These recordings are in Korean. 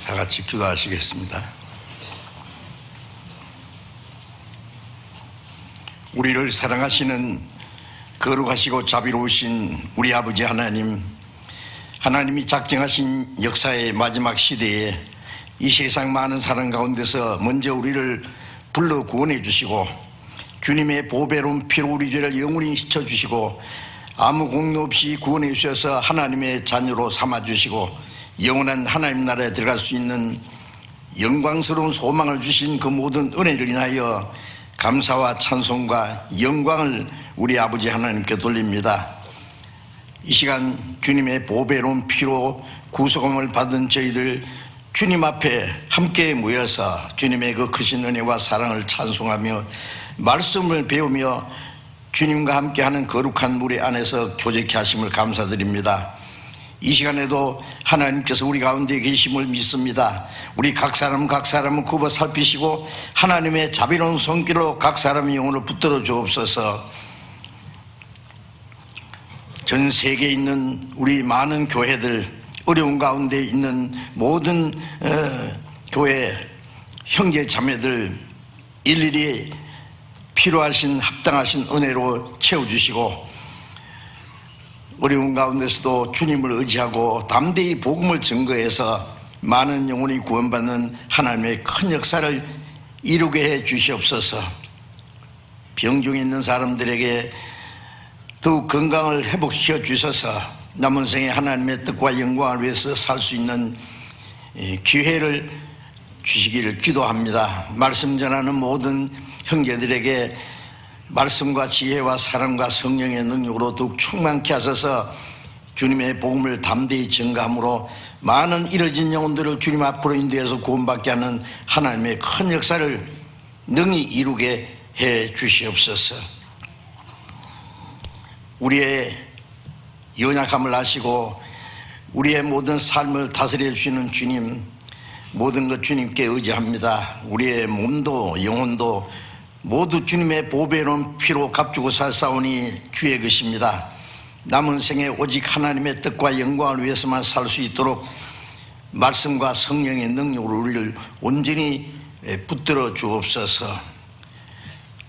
다 같이 기도하시겠습니다. 우리를 사랑하시는 거룩하시고 자비로우신 우리 아버지 하나님, 하나님이 작정하신 역사의 마지막 시대에 이 세상 많은 사람 가운데서 먼저 우리를 불러 구원해 주시고 주님의 보배로운 피로 우리 죄를 영원히 씻어주시고 아무 공로 없이 구원해 주셔서 하나님의 자녀로 삼아주시고 영원한 하나님 나라에 들어갈 수 있는 영광스러운 소망을 주신 그 모든 은혜를 인하여 감사와 찬송과 영광을 우리 아버지 하나님께 돌립니다. 이 시간 주님의 보배로운 피로 구속함을 받은 저희들 주님 앞에 함께 모여서 주님의 그 크신 은혜와 사랑을 찬송하며 말씀을 배우며 주님과 함께하는 거룩한 무리 안에서 교제케 하심을 감사드립니다. 이 시간에도 하나님께서 우리 가운데 계심을 믿습니다. 우리 각 사람은 굽어 살피시고 하나님의 자비로운 손길로 각 사람의 영혼을 붙들어 주옵소서. 전 세계에 있는 우리 많은 교회들, 어려운 가운데 있는 모든 교회 형제 자매들 일일이 필요하신 합당하신 은혜로 채워주시고 어려운 가운데서도 주님을 의지하고 담대히 복음을 증거해서 많은 영혼이 구원받는 하나님의 큰 역사를 이루게 해 주시옵소서. 병중에 있는 사람들에게 더욱 건강을 회복시켜 주셔서 남은 생에 하나님의 뜻과 영광을 위해서 살 수 있는 기회를 주시기를 기도합니다. 말씀 전하는 모든 형제들에게 말씀과 지혜와 사랑과 성령의 능력으로 더욱 충만케 하셔서 주님의 복음을 담대히 증거함으로 많은 잃어진 영혼들을 주님 앞으로 인도해서 구원받게 하는 하나님의 큰 역사를 능히 이루게 해 주시옵소서. 우리의 연약함을 아시고 우리의 모든 삶을 다스려 주시는 주님, 모든 것 주님께 의지합니다. 우리의 몸도 영혼도 모두 주님의 보배로운 피로 값주고 살사오니 주의 것입니다. 남은 생에 오직 하나님의 뜻과 영광을 위해서만 살 수 있도록 말씀과 성령의 능력으로 우리를 온전히 붙들어 주옵소서.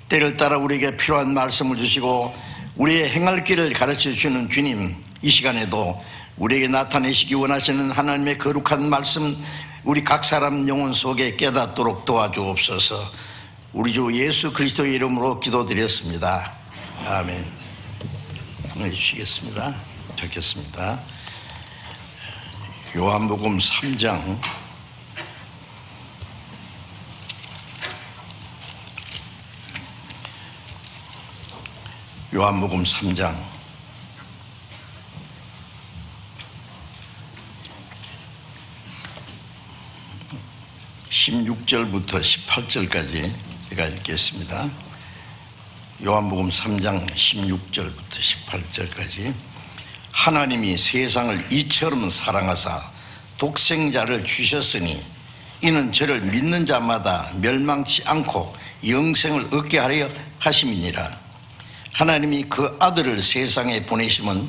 때를 따라 우리에게 필요한 말씀을 주시고 우리의 행할 길을 가르쳐 주시는 주님, 이 시간에도 우리에게 나타내시기 원하시는 하나님의 거룩한 말씀 우리 각 사람 영혼 속에 깨닫도록 도와주옵소서. 우리 주 예수 그리스도의 이름으로 기도드렸습니다. 아멘. 해주시겠습니다. 찾겠습니다. 요한복음 3장 요한복음 3장 16절부터 18절까지 제가 읽겠습니다. 요한복음 3장 16절부터 18절까지. 하나님이 세상을 이처럼 사랑하사 독생자를 주셨으니 이는 저를 믿는 자마다 멸망치 않고 영생을 얻게 하려 하심이니라. 하나님이 그 아들을 세상에 보내심은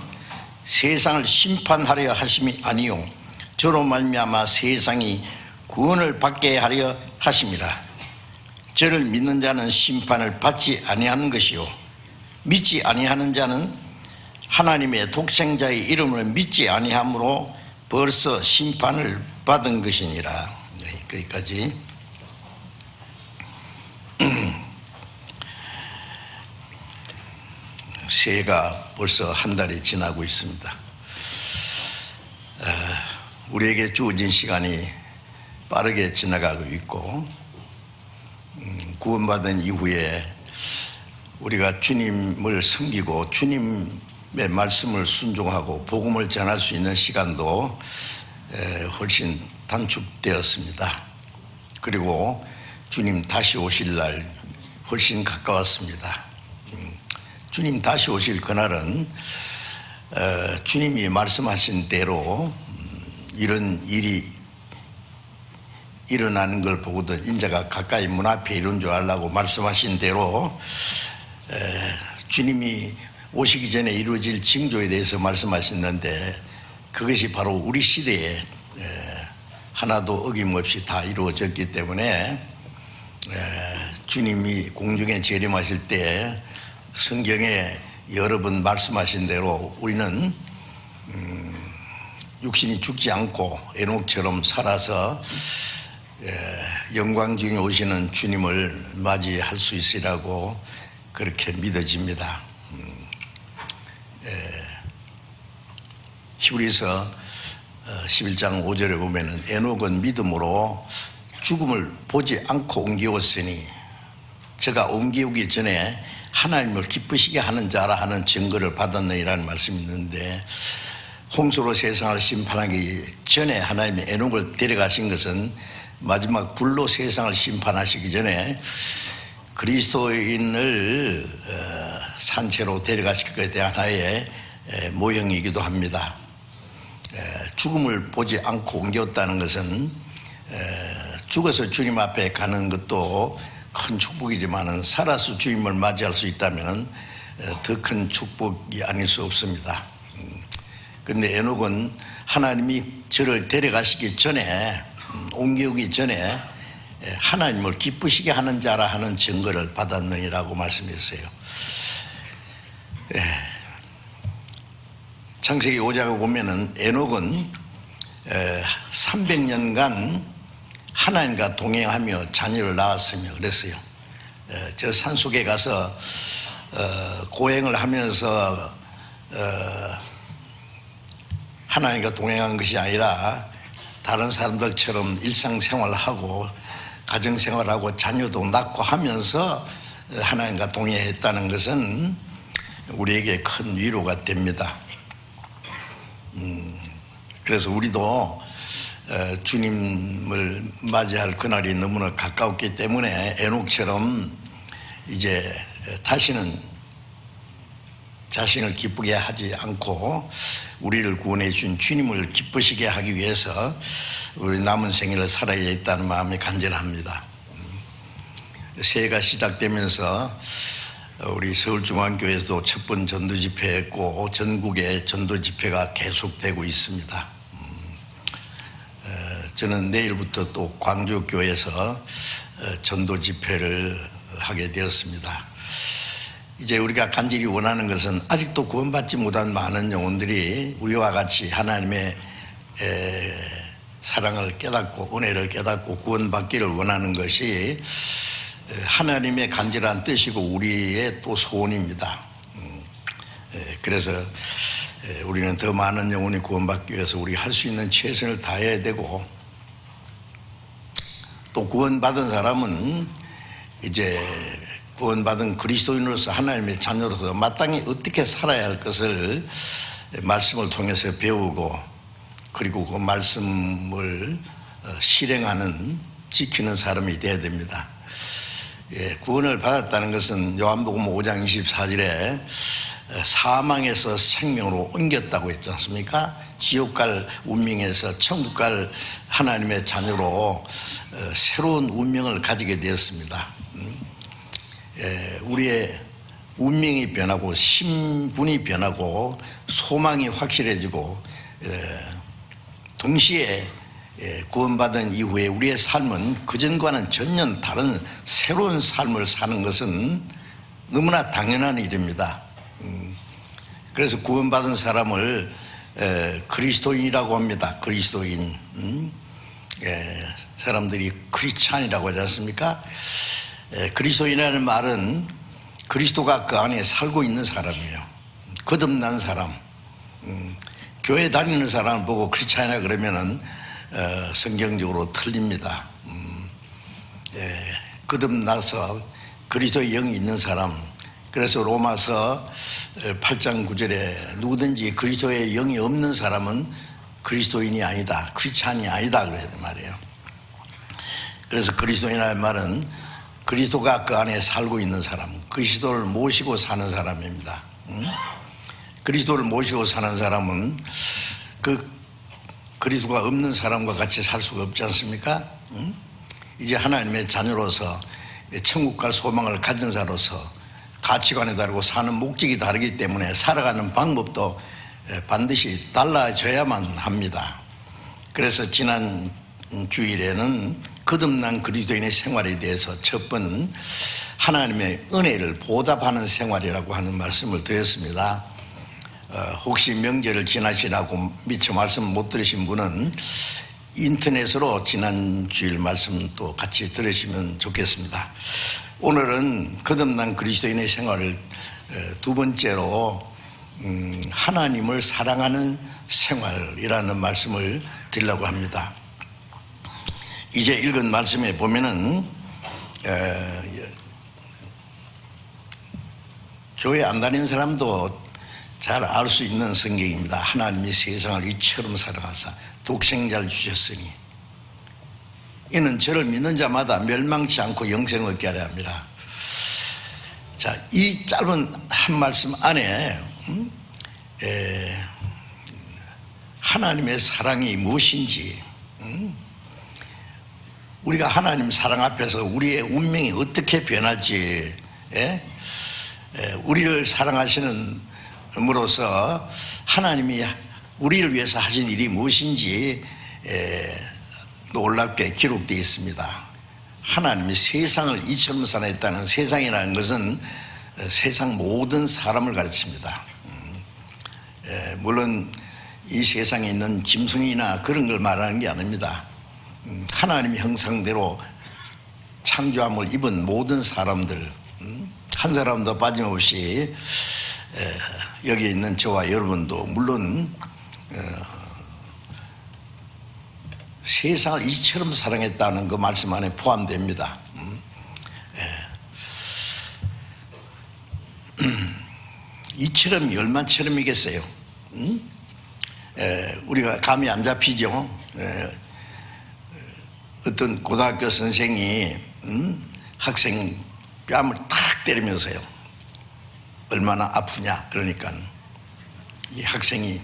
세상을 심판하려 하심이 아니요 저로 말미암아 세상이 구원을 받게 하려 하심이라. 저를 믿는 자는 심판을 받지 아니하는 것이요 믿지 아니하는 자는 하나님의 독생자의 이름을 믿지 아니함으로 벌써 심판을 받은 것이니라. 네, 거기까지. 새해가 벌써 한 달이 지나고 있습니다. 우리에게 주어진 시간이 빠르게 지나가고 있고 구원받은 이후에 우리가 주님을 섬기고 주님의 말씀을 순종하고 복음을 전할 수 있는 시간도 훨씬 단축되었습니다. 그리고 주님 다시 오실 날 훨씬 가까웠습니다. 주님 다시 오실 그날은 주님이 말씀하신 대로 이런 일이 일어나는 걸 보고도 인자가 가까이 문 앞에 이룬 줄 알라고 말씀하신 대로 주님이 오시기 전에 이루어질 징조에 대해서 말씀하셨는데 그것이 바로 우리 시대에 하나도 어김없이 다 이루어졌기 때문에 주님이 공중에 재림하실 때 성경에 여러 번 말씀하신 대로 우리는 육신이 죽지 않고 에녹처럼 살아서 영광 중에 오시는 주님을 맞이할 수 있으리라고 그렇게 믿어집니다. 히브리서 11장 5절에 보면은 에녹은 믿음으로 죽음을 보지 않고 옮겨왔으니 저가 옮겨오기 전에 하나님을 기쁘시게 하는 자라 하는 증거를 받았느니라는 말씀이 있는데, 홍수로 세상을 심판하기 전에 하나님이 에녹을 데려가신 것은 마지막 불로 세상을 심판하시기 전에 그리스도인을 산채로 데려가실 것에 대한 하나의 모형이기도 합니다. 죽음을 보지 않고 옮겼다는 것은 죽어서 주님 앞에 가는 것도 큰 축복이지만 살아서 주님을 맞이할 수 있다면 더 큰 축복이 아닐 수 없습니다. 그런데 에녹은 하나님이 저를 데려가시기 전에, 옮겨오기 전에 하나님을 기쁘시게 하는 자라 하는 증거를 받았느니라고 말씀했어요. 창세기 5장에 보면은 에녹은 300년간 하나님과 동행하며 자녀를 낳았으며 그랬어요. 저 산속에 가서 고행을 하면서 하나님과 동행한 것이 아니라 다른 사람들처럼 일상생활하고 가정생활하고 자녀도 낳고 하면서 하나님과 동행했다는 것은 우리에게 큰 위로가 됩니다. 그래서 우리도 주님을 맞이할 그날이 너무나 가까웠기 때문에 에녹처럼 이제 다시는 자신을 기쁘게 하지 않고 우리를 구원해 준 주님을 기쁘시게 하기 위해서 우리 남은 생일을 살아야 했다는 마음이 간절합니다. 새해가 시작되면서 우리 서울중앙교회에서도 첫 번 전도 집회했고 전국의 전도 집회가 계속되고 있습니다. 저는 내일부터 또 광주교회에서 전도 집회를 하게 되었습니다. 이제 우리가 간절히 원하는 것은 아직도 구원받지 못한 많은 영혼들이 우리와 같이 하나님의 사랑을 깨닫고 은혜를 깨닫고 구원받기를 원하는 것이 하나님의 간절한 뜻이고 우리의 또 소원입니다. 그래서 우리는 더 많은 영혼이 구원받기 위해서 우리 할 수 있는 최선을 다해야 되고, 또 구원받은 사람은 이제 구원받은 그리스도인으로서 하나님의 자녀로서 마땅히 어떻게 살아야 할 것을 말씀을 통해서 배우고, 그리고 그 말씀을 실행하는, 지키는 사람이 되어야 됩니다. 구원을 받았다는 것은 요한복음 5장 24절에 사망에서 생명으로 옮겼다고 했지 않습니까? 지옥 갈 운명에서 천국 갈 하나님의 자녀로 새로운 운명을 가지게 되었습니다. 우리의 운명이 변하고 신분이 변하고 소망이 확실해지고, 동시에 구원받은 이후에 우리의 삶은 그전과는 전혀 다른 새로운 삶을 사는 것은 너무나 당연한 일입니다. 그래서 구원받은 사람을 그리스도인이라고 합니다. 그리스도인. 사람들이 크리스찬이라고 하지 않습니까? 그리스도인이라는 말은 그리스도가 그 안에 살고 있는 사람이에요. 거듭난 사람. 교회 다니는 사람을 보고 크리스찬이라 그러면은 성경적으로 틀립니다. 거듭나서 그리스도의 영이 있는 사람. 그래서 로마서 8장 9절에 누구든지 그리스도의 영이 없는 사람은 그리스도인이 아니다, 크리스찬이 아니다 그래서 말이에요. 그래서 그리스도인이라는 말은 그리스도가 그 안에 살고 있는 사람, 그리스도를 모시고 사는 사람입니다. 그리스도를 모시고 사는 사람은 그 그리스도가 없는 사람과 같이 살 수가 없지 않습니까? 이제 하나님의 자녀로서 천국 갈 소망을 가진 자로서 가치관이 다르고 사는 목적이 다르기 때문에 살아가는 방법도 반드시 달라져야만 합니다. 그래서 지난 주일에는 거듭난 그리스도인의 생활에 대해서 첫 번 하나님의 은혜를 보답하는 생활이라고 하는 말씀을 드렸습니다. 혹시 명절을 지나시라고 미처 말씀 못 들으신 분은 인터넷으로 지난 주일 말씀도 같이 들으시면 좋겠습니다. 오늘은 거듭난 그리스도인의 생활을 두 번째로 하나님을 사랑하는 생활이라는 말씀을 드리려고 합니다. 이제 읽은 말씀에 보면은 교회 안 다니는 사람도 잘 알 수 있는 성경입니다. 하나님이 세상을 이처럼 사랑하사 독생자를 주셨으니 이는 저를 믿는 자마다 멸망치 않고 영생을 얻게 하려 합니다. 자, 이 짧은 한 말씀 안에 하나님의 사랑이 무엇인지, 우리가 하나님 사랑 앞에서 우리의 운명이 어떻게 변할지, 우리를 사랑하시는 으로써 하나님이 우리를 위해서 하신 일이 무엇인지 놀랍게 기록되어 있습니다. 하나님이 세상을 이처럼 사랑했다는, 세상이라는 것은 세상 모든 사람을 가르칩니다. 물론 이 세상에 있는 짐승이나 그런 걸 말하는 게 아닙니다. 하나님의 형상대로 창조함을 입은 모든 사람들, 한 사람도 빠짐없이 여기 있는 저와 여러분도 물론 세상을 이처럼 사랑했다는 그 말씀 안에 포함됩니다. 이처럼이 얼마처럼이겠어요? 우리가 감이 안 잡히죠. 어떤 고등학교 선생이 학생 뺨을 탁 때리면서요, 얼마나 아프냐 그러니까 이 학생이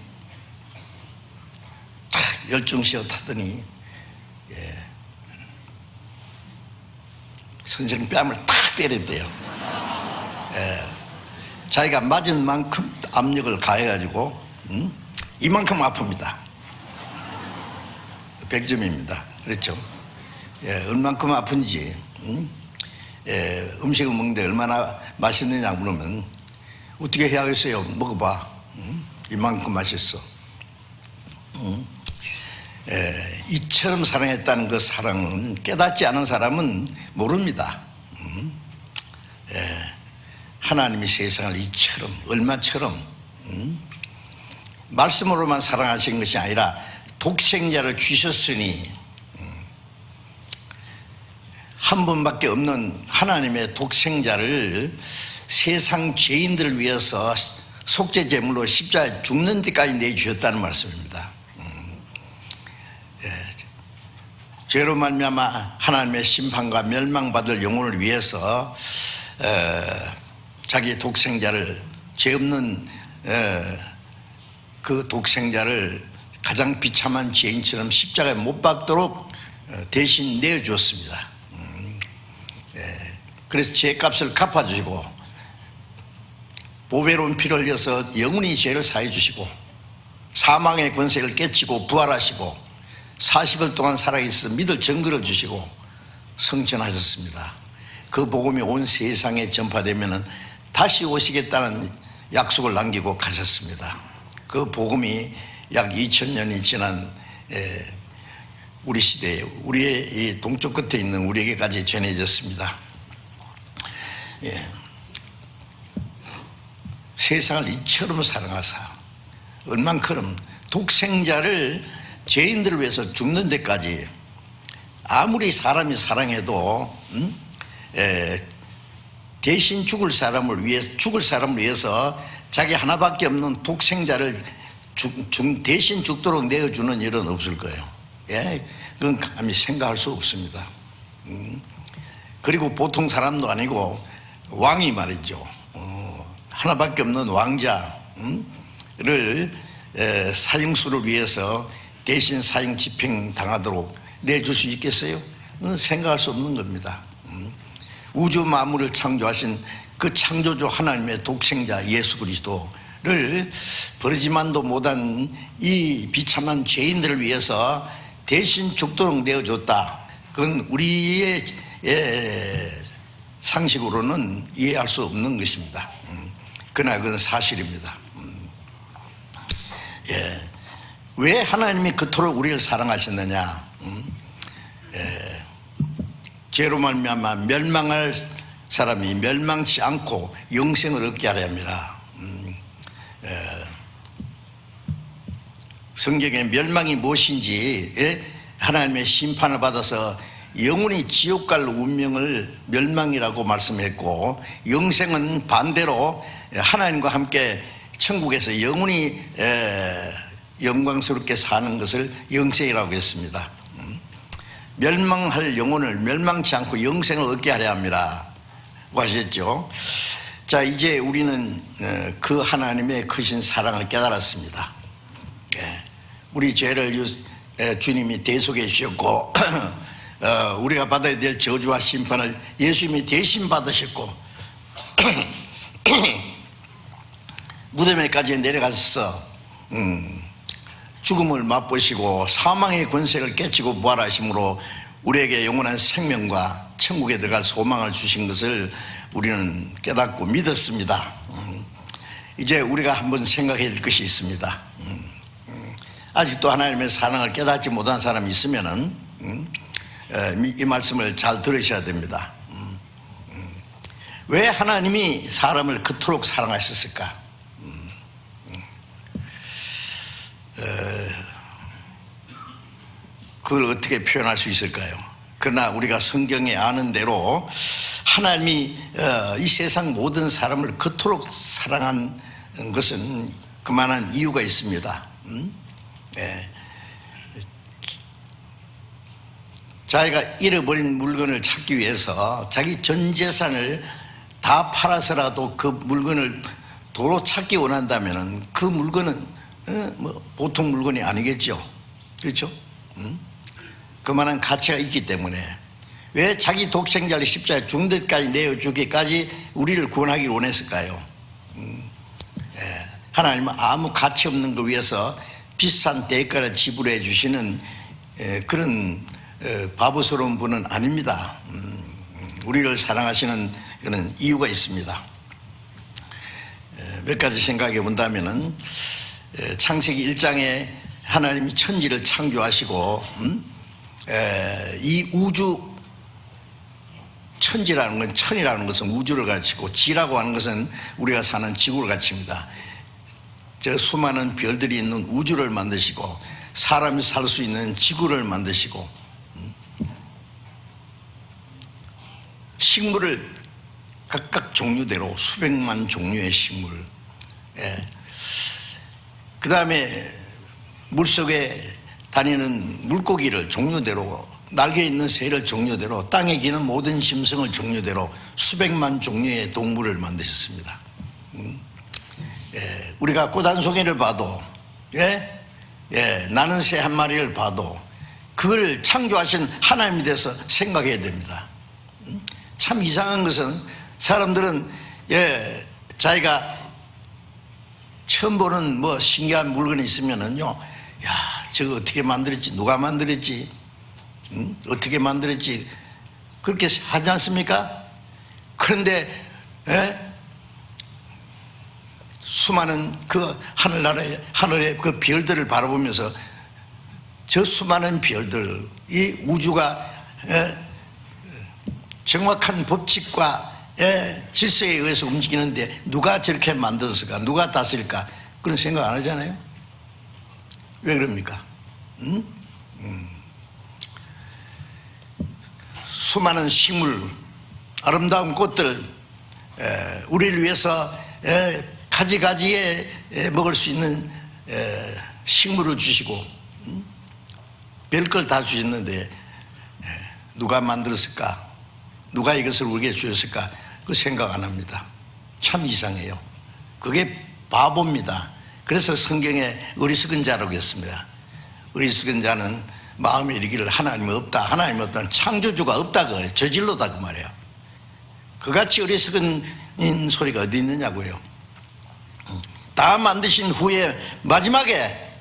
탁 열중시어 타더니 선생님 뺨을 탁 때렸대요. 자기가 맞은 만큼 압력을 가해가지고 이만큼 아픕니다. 100점입니다. 그렇죠? 얼만큼 아픈지, 음식을 먹는데 얼마나 맛있느냐 물으면 어떻게 해야겠어요? 먹어봐. 이만큼 맛있어. 이처럼 사랑했다는 그 사랑은 깨닫지 않은 사람은 모릅니다. 하나님이 세상을 이처럼, 얼마처럼 말씀으로만 사랑하신 것이 아니라 독생자를 주셨으니, 한 분밖에 없는 하나님의 독생자를 세상 죄인들을 위해서 속죄 제물로 십자가에 죽는 데까지 내주셨다는 말씀입니다. 죄로 말미암아 하나님의 심판과 멸망받을 영혼을 위해서 자기 독생자를, 죄 없는 그 독생자를 가장 비참한 죄인처럼 십자가에 못 박도록 대신 내어주었습니다. 그래서 죄값을 갚아주시고 보배로운 피를 흘려서 영원히 죄를 사해 주시고 사망의 권세를 깨치고 부활하시고 40일 동안 살아있어 믿을 증거를 주시고 성천하셨습니다. 그 복음이 온 세상에 전파되면 다시 오시겠다는 약속을 남기고 가셨습니다. 그 복음이 약 2000년이 지난 우리 시대에, 우리의 이 동쪽 끝에 있는 우리에게까지 전해졌습니다. 세상을 이처럼 사랑하사 얼만큼 독생자를 죄인들을 위해서 죽는 데까지, 아무리 사람이 사랑해도 대신 죽을 사람을 위해서 자기 하나밖에 없는 독생자를 대신 죽도록 내어주는 일은 없을 거예요. 그건 감히 생각할 수 없습니다. 그리고 보통 사람도 아니고 왕이 말이죠, 하나밖에 없는 왕자를 사형수를 위해서 대신 사형 집행 당하도록 내줄 수 있겠어요? 생각할 수 없는 겁니다. 우주 만물을 창조하신 그 창조주 하나님의 독생자 예수 그리스도를 버리지만도 못한 이 비참한 죄인들을 위해서 대신 죽도록 내어줬다. 그건 우리의 상식으로는 이해할 수 없는 것입니다. 그러나 그건 사실입니다. 왜 하나님이 그토록 우리를 사랑하셨느냐? 죄로 말미암아 멸망할 사람이 멸망치 않고 영생을 얻게 하려 합니다. 성경에 멸망이 무엇인지, 하나님의 심판을 받아서 영원히 지옥 갈 운명을 멸망이라고 말씀했고, 영생은 반대로 하나님과 함께 천국에서 영원히 영광스럽게 사는 것을 영생이라고 했습니다. 멸망할 영혼을 멸망치 않고 영생을 얻게 하려 합니다 고 하셨죠. 자, 이제 우리는 그 하나님의 크신 사랑을 깨달았습니다. 우리 죄를 주님이 대속해 주셨고 우리가 받아야 될 저주와 심판을 예수님이 대신 받으셨고 무덤에까지 내려가서 죽음을 맛보시고 사망의 권세를 깨치고 부활하심으로 우리에게 영원한 생명과 천국에 들어갈 소망을 주신 것을 우리는 깨닫고 믿었습니다. 이제 우리가 한번 생각해야 될 것이 있습니다. 아직도 하나님의 사랑을 깨닫지 못한 사람이 있으면은 이 말씀을 잘 들으셔야 됩니다. 왜 하나님이 사람을 그토록 사랑하셨을까? 그걸 어떻게 표현할 수 있을까요? 그러나 우리가 성경에 아는 대로 하나님이 이 세상 모든 사람을 그토록 사랑한 것은 그만한 이유가 있습니다. 자기가 잃어버린 물건을 찾기 위해서 자기 전 재산을 다 팔아서라도 그 물건을 도로 찾기 원한다면 그 물건은 보통 물건이 아니겠죠. 그렇죠? 그만한 가치가 있기 때문에 왜 자기 독생자를 십자가에 죽는 데까지 내어주기까지 우리를 구원하기를 원했을까요? 하나님은 아무 가치 없는 걸 위해서 비싼 대가를 지불해 주시는 그런 바보스러운 분은 아닙니다. 우리를 사랑하시는 그런 이유가 있습니다. 몇 가지 생각해 본다면은 창세기 1장에 하나님이 천지를 창조하시고 이 우주 천지라는 건, 천이라는 것은 우주를 가르치고 지라고 하는 것은 우리가 사는 지구를 가르칩니다. 저 수많은 별들이 있는 우주를 만드시고 사람이 살 수 있는 지구를 만드시고 식물을 각각 종류대로 수백만 종류의 식물, 그 다음에 물속에 다니는 물고기를 종류대로, 날개 있는 새를 종류대로, 땅에 기는 모든 짐승을 종류대로 수백만 종류의 동물을 만드셨습니다. 우리가 꽃 한 송이를 봐도, 나는 새 한 마리를 봐도 그걸 창조하신 하나님에 대해서 생각해야 됩니다. 참 이상한 것은 사람들은 자기가 처음 보는 뭐 신기한 물건이 있으면은요, 야, 저거 어떻게 만들었지? 누가 만들었지? 어떻게 만들었지? 그렇게 하지 않습니까? 그런데 수많은 그 하늘의 그 별들을 바라보면서 저 수많은 별들, 이 우주가 정확한 법칙과 질서에 의해서 움직이는데 누가 저렇게 만들었을까? 누가 다스릴까? 그런 생각 안 하잖아요. 왜 그럽니까? 수많은 식물, 아름다운 꽃들, 우리를 위해서 가지가지에 먹을 수 있는 식물을 주시고 별걸 다 주셨는데 누가 만들었을까? 누가 이것을 우리에게 주었을까? 그 생각 안 합니다. 참 이상해요. 그게 바보입니다. 그래서 성경에 어리석은 자라고 했습니다. 어리석은 자는 마음에 이르기를 하나님이 없다, 하나님이 없다는 창조주가 없다, 저질로다 그 말이에요. 그같이 어리석은 소리가 어디 있느냐고요. 다 만드신 후에 마지막에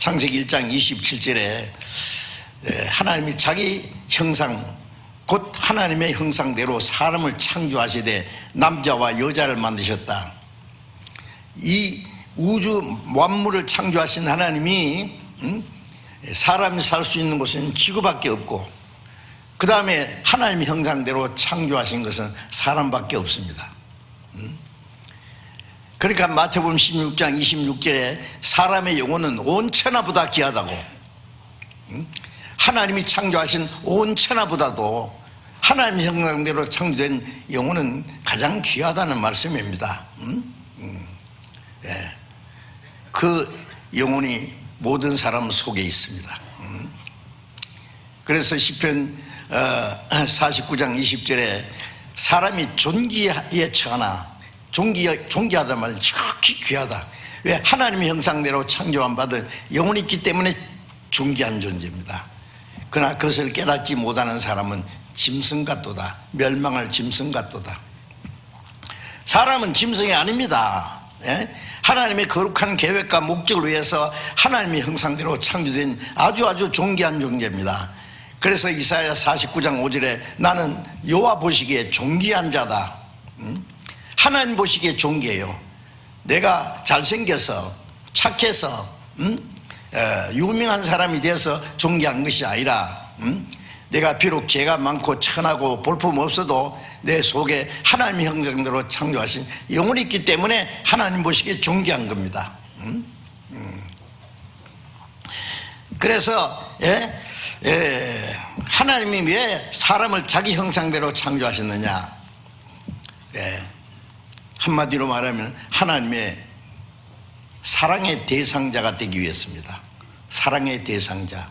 창세기 1장 27절에 하나님이 자기 형상 곧 하나님의 형상대로 사람을 창조하시되 남자와 여자를 만드셨다. 이 우주 만물을 창조하신 하나님이 사람이 살 수 있는 곳은 지구밖에 없고 그 다음에 하나님의 형상대로 창조하신 것은 사람밖에 없습니다. 그러니까 마태복음 16장 26절에 사람의 영혼은 온 천하보다 귀하다고, 하나님이 창조하신 온 천하보다도 하나님의 형상대로 창조된 영혼은 가장 귀하다는 말씀입니다. 그 영혼이 모든 사람 속에 있습니다. 그래서 시편 49장 20절에 사람이 존귀에 처하나 존귀하단 말은 지극히 귀하다. 왜? 하나님의 형상대로 창조한 받은 영혼이 있기 때문에 존귀한 존재입니다. 그러나 그것을 깨닫지 못하는 사람은 짐승 같도다. 멸망할 짐승 같도다. 사람은 짐승이 아닙니다. 하나님의 거룩한 계획과 목적을 위해서 하나님의 형상대로 창조된 아주 존귀한 존재입니다. 그래서 이사야 49장 5절에 나는 여호와 보시기에 존귀한 자다. 하나님 보시기에 존귀해요. 내가 잘생겨서 착해서 유명한 사람이 되어서 존귀한 것이 아니라 내가 비록 죄가 많고 천하고 볼품 없어도 내 속에 하나님의 형상대로 창조하신 영혼이 있기 때문에 하나님 보시기에 존귀한 겁니다. 그래서 하나님이 왜 사람을 자기 형상대로 창조하셨느냐? 한마디로 말하면 하나님의 사랑의 대상자가 되기 위해서입니다. 사랑의 대상자.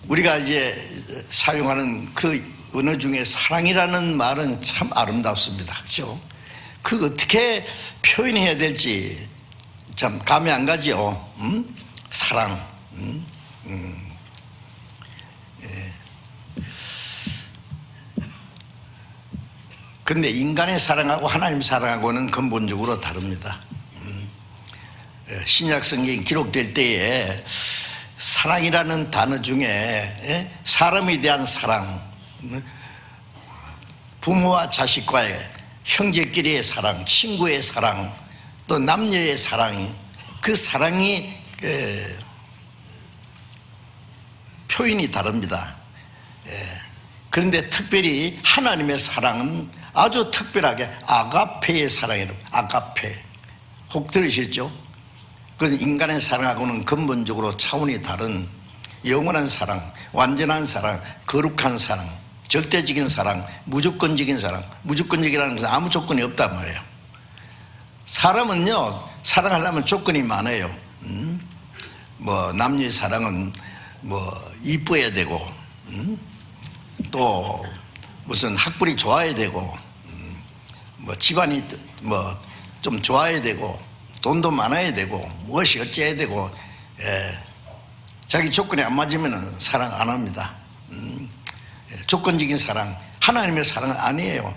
우리가 이제 사용하는 그 언어 중에 사랑이라는 말은 참 아름답습니다. 그렇죠? 그 어떻게 표현해야 될지 참 감이 안 가죠. 사랑. 그런데 인간의 사랑하고 하나님 사랑하고는 근본적으로 다릅니다. 신약 성경이 기록될 때에 사랑이라는 단어 중에 사람에 대한 사랑, 부모와 자식과의 형제끼리의 사랑, 친구의 사랑, 또 남녀의 사랑, 그 사랑이 표현이 다릅니다. 그런데 특별히 하나님의 사랑은 아주 특별하게 아가페의 사랑이라고. 아가페 혹 들으셨죠? 그것은 인간의 사랑하고는 근본적으로 차원이 다른 영원한 사랑, 완전한 사랑, 거룩한 사랑, 절대적인 사랑, 무조건적인 사랑. 무조건적이라는 것은 아무 조건이 없단 말이에요. 사람은요, 사랑하려면 조건이 많아요. 뭐 남녀의 사랑은 뭐 이뻐야 되고, 또 무슨 학벌이 좋아야 되고, 뭐 집안이 뭐 좀 좋아야 되고, 돈도 많아야 되고, 무엇이 어째야 되고, 자기 조건이 안 맞으면 사랑 안 합니다. 조건적인 사랑, 하나님의 사랑은 아니에요.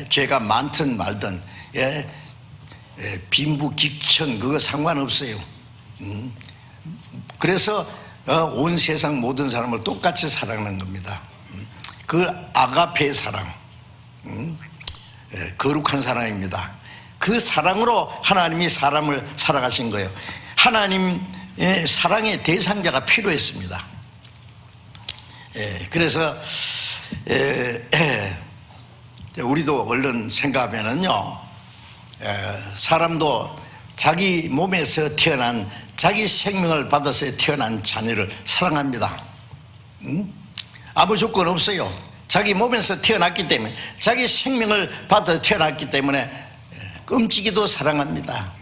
죄가 많든 말든, 빈부귀천 그거 상관없어요. 그래서 온 세상 모든 사람을 똑같이 사랑하는 겁니다. 그 아가페 사랑, 거룩한 사랑입니다. 그 사랑으로 하나님이 사람을 사랑하신 거예요. 하나님의 사랑의 대상자가 필요했습니다. 그래서 우리도 얼른 생각하면은요, 사람도 자기 몸에서 태어난, 자기 생명을 받아서 태어난 자녀를 사랑합니다. 아무 조건 없어요. 자기 몸에서 태어났기 때문에, 자기 생명을 받아 태어났기 때문에 끔찍이도 사랑합니다.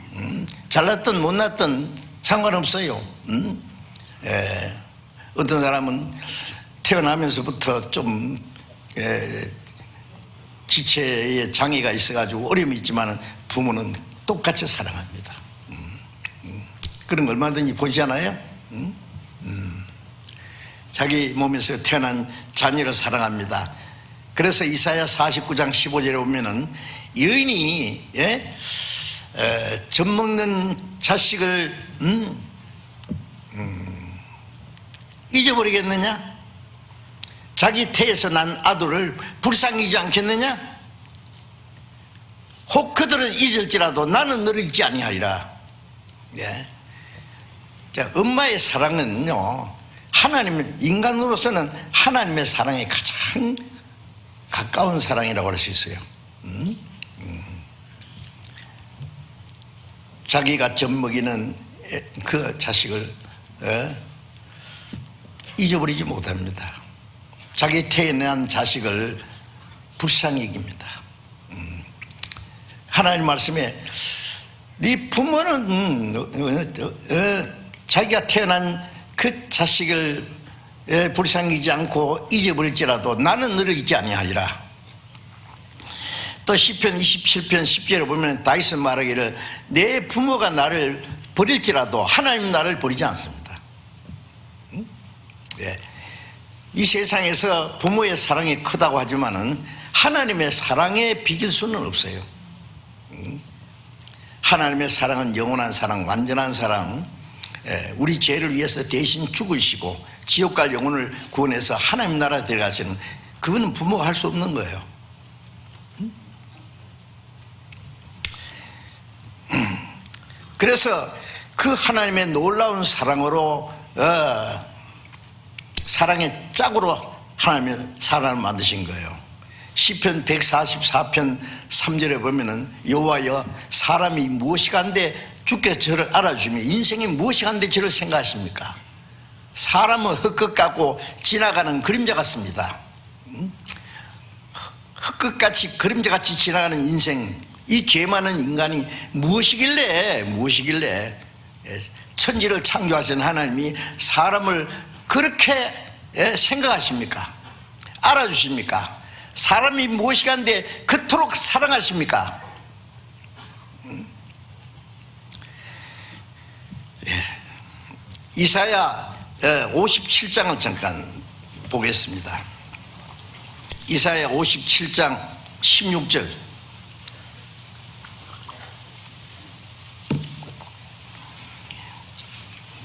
잘났든 못났든 상관없어요. 어떤 사람은 태어나면서부터 좀 지체에 장애가 있어가지고 어려움이 있지만 부모는 똑같이 사랑합니다. 그런 거 얼마든지 보시잖아요. 자기 몸에서 태어난 자녀를 사랑합니다. 그래서 이사야 49장 15절에 보면은 여인이 젖먹는 자식을 잊어버리겠느냐? 자기 태에서 난 아들을 불쌍히 여기지 않겠느냐? 혹 그들은 잊을지라도 나는 너를 잊지 아니하리라. 예. 자, 엄마의 사랑은요, 하나님, 인간으로서는 하나님의 사랑에 가장 가까운 사랑이라고 할 수 있어요. 자기가 젖먹이는 그 자식을 잊어버리지 못합니다. 자기 태에 난 자식을 불쌍히 여깁니다. 하나님 말씀에 네 부모는 자기가 태어난 그 자식을 불쌍히 여기지 않고 잊어버릴지라도 나는 너를 잊지 아니하리라. 또 시편 27편 10절에 보면 다윗은 말하기를 내 부모가 나를 버릴지라도 하나님 나를 버리지 않습니다. 예. 이 세상에서 부모의 사랑이 크다고 하지만은 하나님의 사랑에 비길 수는 없어요. 하나님의 사랑은 영원한 사랑, 완전한 사랑, 우리 죄를 위해서 대신 죽으시고 지옥 갈 영혼을 구원해서 하나님 나라에 데려가시는, 그거는 부모가 할 수 없는 거예요. 그래서 그 하나님의 놀라운 사랑으로 사랑의 짝으로 하나님의 사람을 만드신 거예요. 시편 144편 3절에 보면은 여호와여 사람이 무엇이 간데 주께서 저를 알아주시며 인생이 무엇이 간데 저를 생각하십니까? 사람은 흙끝 같고 지나가는 그림자 같습니다. 흙끝같이 그림자같이 지나가는 인생, 이 죄 많은 인간이 무엇이길래 천지를 창조하신 하나님이 사람을 그렇게 생각하십니까? 알아주십니까? 사람이 무엇이 간데 그토록 사랑하십니까? 이사야 57장을 잠깐 보겠습니다. 이사야 57장 16절.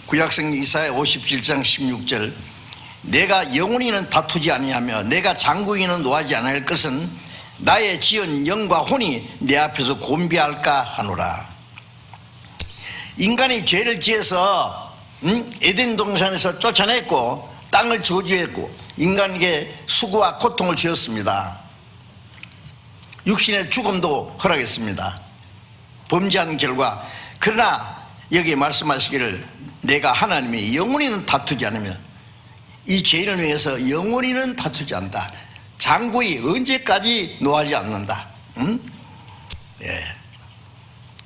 구약성경 이사야 57장 16절. 내가 영원히는 다투지 아니하며 내가 장구인은 노하지 않을 것은 나의 지은 영과 혼이 내 앞에서 곤비할까 하노라. 인간이 죄를 지어서 에덴 동산에서 쫓아냈고 땅을 저주했고 인간에게 수고와 고통을 주었습니다. 육신의 죽음도 허락했습니다. 범죄한 결과. 그러나 여기 말씀하시기를 내가 하나님이 영원히는 다투지 않으며 이 죄인을 위해서 영원히는 다투지 않는다. 장구이 언제까지 노하지 않는다. 예.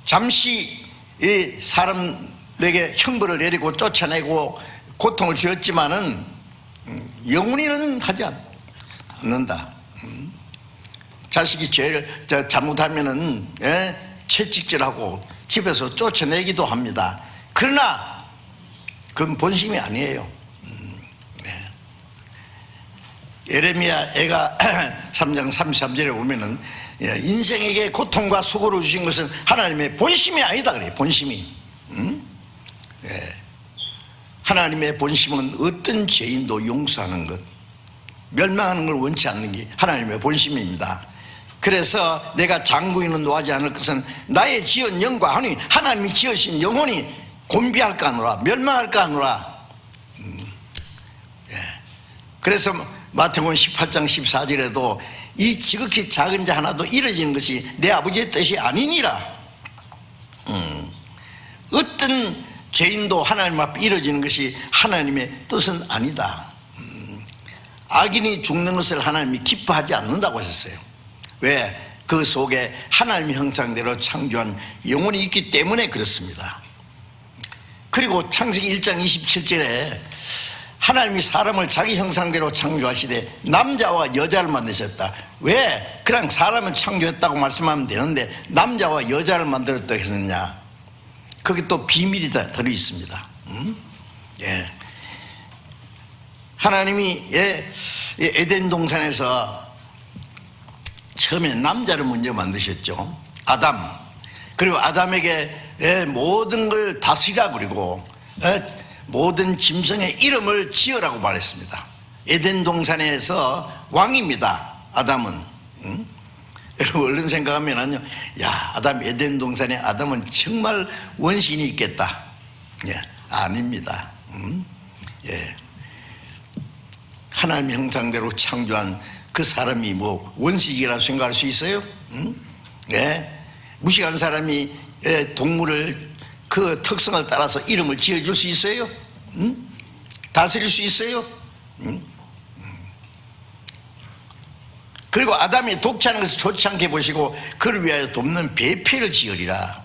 잠시 이 사람에게 형벌을 내리고 쫓아내고 고통을 주었지만은 영원히는 하지 않는다. 자식이 죄를 잘못하면은 채찍질하고 집에서 쫓아내기도 합니다. 그러나 그건 본심이 아니에요. 예레미야 애가 3장 33절에 보면은 인생에게 고통과 수고를 주신 것은 하나님의 본심이 아니다 그래요. 본심이. 하나님의 본심은 어떤 죄인도 용서하는 것, 멸망하는 걸 원치 않는 게 하나님의 본심입니다. 그래서 내가 장구인은 노하지 않을 것은 나의 지은 영과 하니 하나님이 지으신 영혼이 곤비할까 하노라, 멸망할까 하노라. 그래서 마태복음 18장 14절에도 이 지극히 작은 자 하나도 이루어지는 것이 내 아버지의 뜻이 아니니라. 어떤 죄인도 하나님 앞에 이루어지는 것이 하나님의 뜻은 아니다. 악인이 죽는 것을 하나님이 기뻐하지 않는다고 하셨어요. 왜? 그 속에 하나님의 형상대로 창조한 영혼이 있기 때문에 그렇습니다. 그리고 창세기 1장 27절에 하나님이 사람을 자기 형상대로 창조하시되 남자와 여자를 만드셨다. 왜? 그냥 사람을 창조했다고 말씀하면 되는데 남자와 여자를 만들었다고 했느냐? 거기 또 비밀이 다 들어있습니다. 예. 하나님이 에덴 동산에서 처음에 남자를 먼저 만드셨죠. 아담. 그리고 아담에게 모든 걸 다스리라 그리고 모든 짐승의 이름을 지으라고 말했습니다. 에덴 동산에서 왕입니다. 아담은. 여러분 얼른 생각하면은요, 야, 아담 에덴 동산에 아담은 정말 원신이 있겠다. 예, 아닙니다. 예. 하나님의 형상대로 창조한 그 사람이 뭐 원식이라고 생각할 수 있어요? 예. 무식한 사람이 동물을 그 특성을 따라서 이름을 지어줄 수 있어요? 다스릴 수 있어요? 그리고 아담이 독차는 것을 좋지 않게 보시고 그를 위하여 돕는 배필을 지으리라.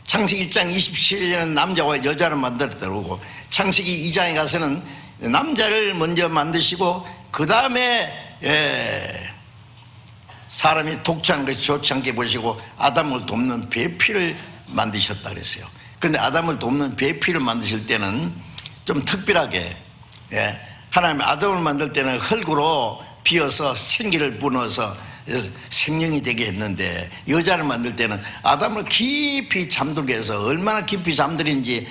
창세기 1장 27절에는 남자와 여자를 만들었다고, 창세기 2장에 가서는 남자를 먼저 만드시고 그 다음에 사람이 독차는 것이 좋지 않게 보시고 아담을 돕는 배필을 만드셨다 그랬어요. 그런데 아담을 돕는 배필을 만드실 때는 좀 특별하게, 하나님이 아담을 만들 때는 흙으로 비어서 생기를 부어서 생명이 되게 했는데, 여자를 만들 때는 아담을 깊이 잠들게 해서 얼마나 깊이 잠들인지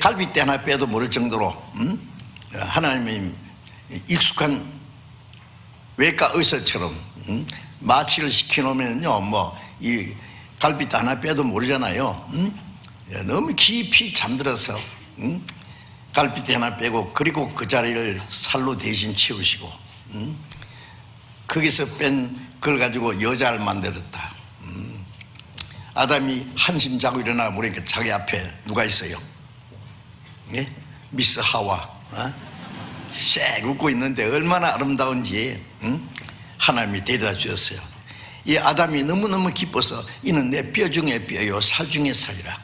갈비뼈 하나 빼도 모를 정도로 하나님이 익숙한 외과 의사처럼 마취를 시켜놓으면요, 뭐 이 갈비뼈 하나 빼도 모르잖아요. 너무 깊이 잠들어서 갈비뼈 하나 빼고, 그리고 그 자리를 살로 대신 채우시고, 거기서 뺀 그걸 가지고 여자를 만들었다. 아담이 한심 자고 일어나 보니까 자기 앞에 누가 있어요? 예? 미스 하와. 씩 웃고 있는데 얼마나 아름다운지 하나님이 데려다 주셨어요. 이 아담이 너무너무 기뻐서 이는 내 뼈 중에 뼈요 살 중에 살이라.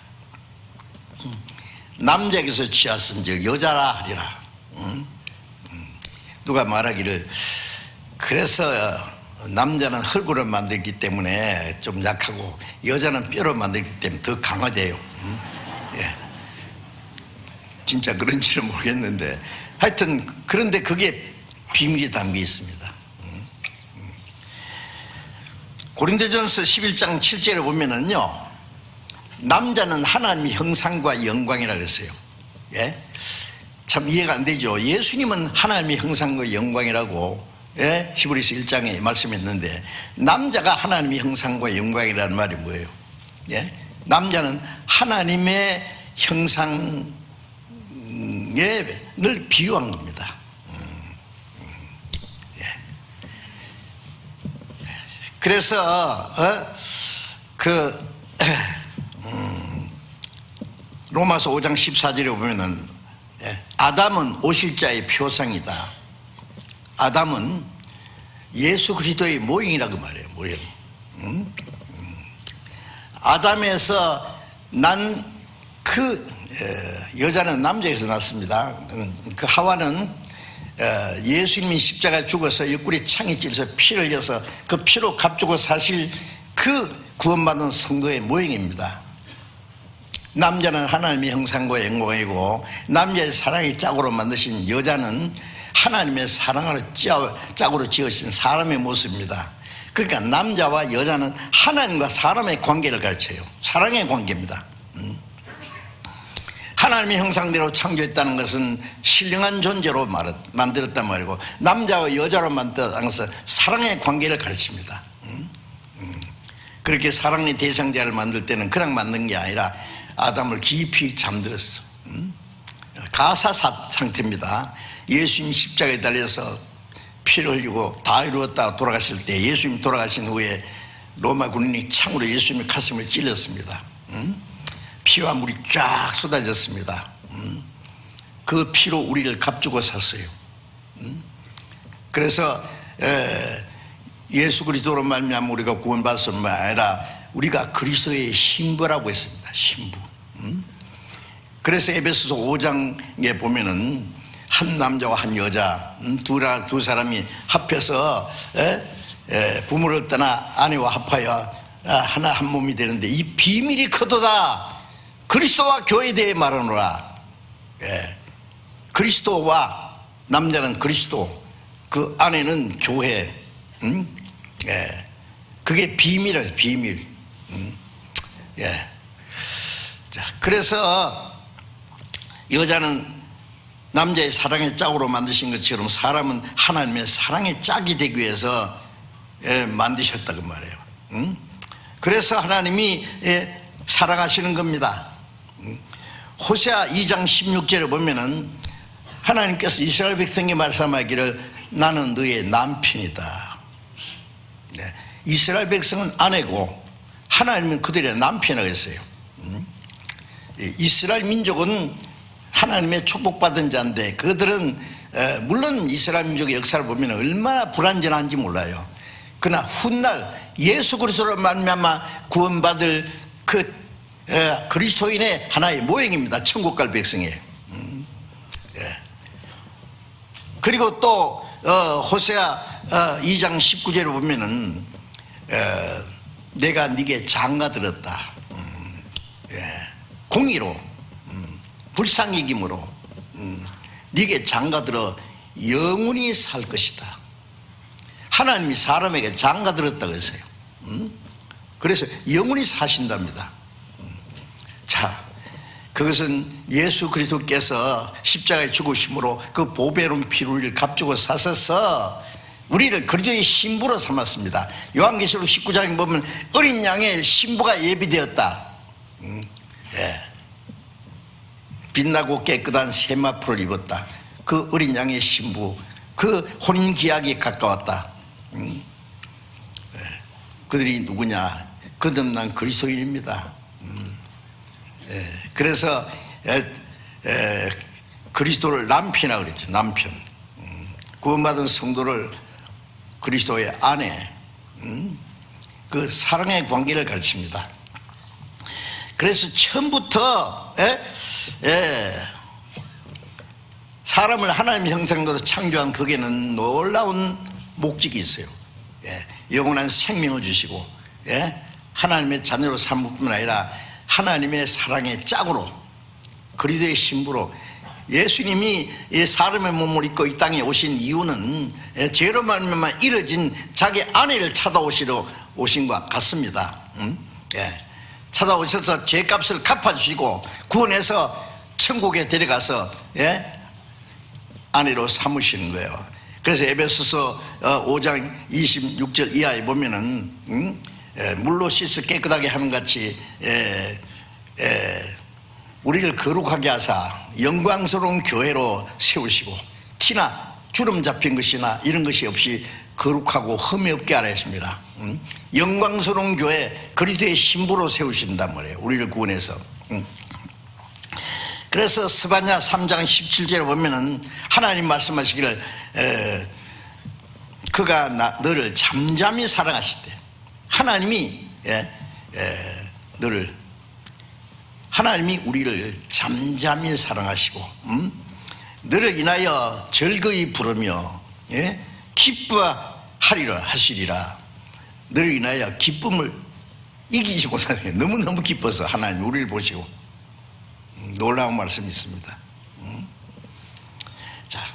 남자에게서 취하선즉 여자라 하리라. 누가 말하기를, 그래서 남자는 흙으로 만들기 때문에 좀 약하고 여자는 뼈로 만들기 때문에 더 강하대요. 예. 진짜 그런지는 모르겠는데, 하여튼 그런데 그게 비밀이 담겨 있습니다. 고린도전서 11장 7절에 보면은요, 남자는 하나님의 형상과 영광이라 그랬어요. 예? 참 이해가 안 되죠. 예수님은 하나님의 형상과 영광이라고 히브리서 1장에 말씀했는데, 남자가 하나님의 형상과 영광이라는 말이 뭐예요? 예? 남자는 하나님의 형상을 비유한 겁니다. 그래서 로마서 5장 14절에 보면은 아담은 오실자의 표상이다. 아담은 예수 그리스도의 모형이라고 말해요. 모형. 아담에서 난 그 여자는 남자에서 났습니다. 그 하와는 예수님이 십자가에 죽어서 옆구리 창에 찔러서 피를 흘려서 그 피로 값주고 사실 그 구원받은 성도의 모형입니다. 남자는 하나님의 형상과 영광이고, 남자의 사랑의 짝으로 만드신 여자는 하나님의 사랑으로 짝으로 지으신 사람의 모습입니다. 그러니까 남자와 여자는 하나님과 사람의 관계를 가르쳐요. 사랑의 관계입니다. 하나님의 형상대로 창조했다는 것은 신령한 존재로 만들었단 말이고, 남자와 여자로 만들었다는 것은 사랑의 관계를 가르칩니다. 그렇게 사랑의 대상자를 만들 때는 그냥 만든 게 아니라 아담을 깊이 잠들었어. 가사 상태입니다. 예수님 십자가에 달려서 피를 흘리고 다 이루었다 돌아가실 때, 예수님 돌아가신 후에 로마 군인이 창으로 예수님의 가슴을 찔렀습니다. 피와 물이 쫙 쏟아졌습니다. 그 피로 우리를 값주고 샀어요. 그래서 예수 그리스도로 말미암아 우리가 구원받을 뿐만 아니라 우리가 그리스도의 신부라고 했습니다. 신부. 그래서 에베소서 5장에 보면은 한 남자와 한 여자 두 사람이 합해서 부모를 떠나 아내와 합하여 하나 한 몸이 되는데, 이 비밀이 크도다. 그리스도와 교회에 대해 말하노라. 그리스도와, 남자는 그리스도, 그 아내는 교회. 그게 비밀이에요. 비밀. 예. 자, 그래서 여자는 남자의 사랑의 짝으로 만드신 것처럼 사람은 하나님의 사랑의 짝이 되기 위해서 만드셨다고 말해요. 응? 그래서 하나님이 사랑하시는 겁니다. 호세아 2장 16절에 보면은 하나님께서 이스라엘 백성에게 말씀하기를 나는 너의 남편이다. 네. 이스라엘 백성은 아내고 하나님은 그들의 남편이라고 했어요. 이스라엘 민족은 하나님의 축복받은 자인데 그들은 물론 이스라엘 민족의 역사를 보면 얼마나 불완전한지 몰라요. 그러나 훗날 예수 그리스도로 말미암아 구원받을 그 그리스도인의 하나의 모형입니다. 천국 갈 백성이에요. 그리고 또 호세아 2장 19절에 보면은 내가 네게 장가들었다. 공의로 불쌍히 여김으로 네게 장가들어 영원히 살 것이다. 하나님이 사람에게 장가들었다고 했어요. 그래서 영원히 사신답니다. 자, 그것은 예수 그리스도께서 십자가에 죽으심으로 그 보배로운 피로 우리를 값주고 사셔서 우리를 그리스도의 신부로 삼았습니다. 요한계시록 19장에 보면 어린 양의 신부가 예비되었다. 빛나고 깨끗한 세마포를 입었다. 그 어린 양의 신부, 그 혼인기약이 가까웠다. 그들이 누구냐? 거듭난 그리스도인입니다. 그래서 그리스도를 남편이라고 그랬죠. 남편. 구원받은 성도를 그리스도의 아내, 그 사랑의 관계를 가르칩니다. 그래서 처음부터 사람을 하나님의 형상대로 창조한 그에는 놀라운 목적이 있어요. 영원한 생명을 주시고 하나님의 자녀로 삼을 뿐만 아니라 하나님의 사랑의 짝으로 그리스도의 신부로 예수님이 사람의 몸을 입고 이 땅에 오신 이유는 죄로 말미암아 이뤄진 자기 아내를 찾아오시러 오신 것 같습니다. 찾아오셔서 죄값을 갚아주시고 구원해서 천국에 데려가서 아내로 삼으시는 거예요. 그래서 에베소서 5장 26절 이하에 보면은 물로 씻어 깨끗하게 하는 같이 우리를 거룩하게 하사 영광스러운 교회로 세우시고 티나 주름 잡힌 것이나 이런 것이 없이 거룩하고 흠이 없게 하라 했습니다. 영광스러운 교회 그리스도의 신부로 세우신단 말이에요. 우리를 구원해서. 그래서 스바냐 3장 17절에 보면은 하나님 말씀하시기를 그가 너를 잠잠히 사랑하시되 하나님이 하나님이 우리를 잠잠히 사랑하시고 너를 인하여 즐거이 부르며 기뻐하리라 하시리라. 너를 인하여 기쁨을 이기지 못하네. 너무너무 기뻐서 하나님 우리를 보시고 놀라운 말씀이 있습니다. 자,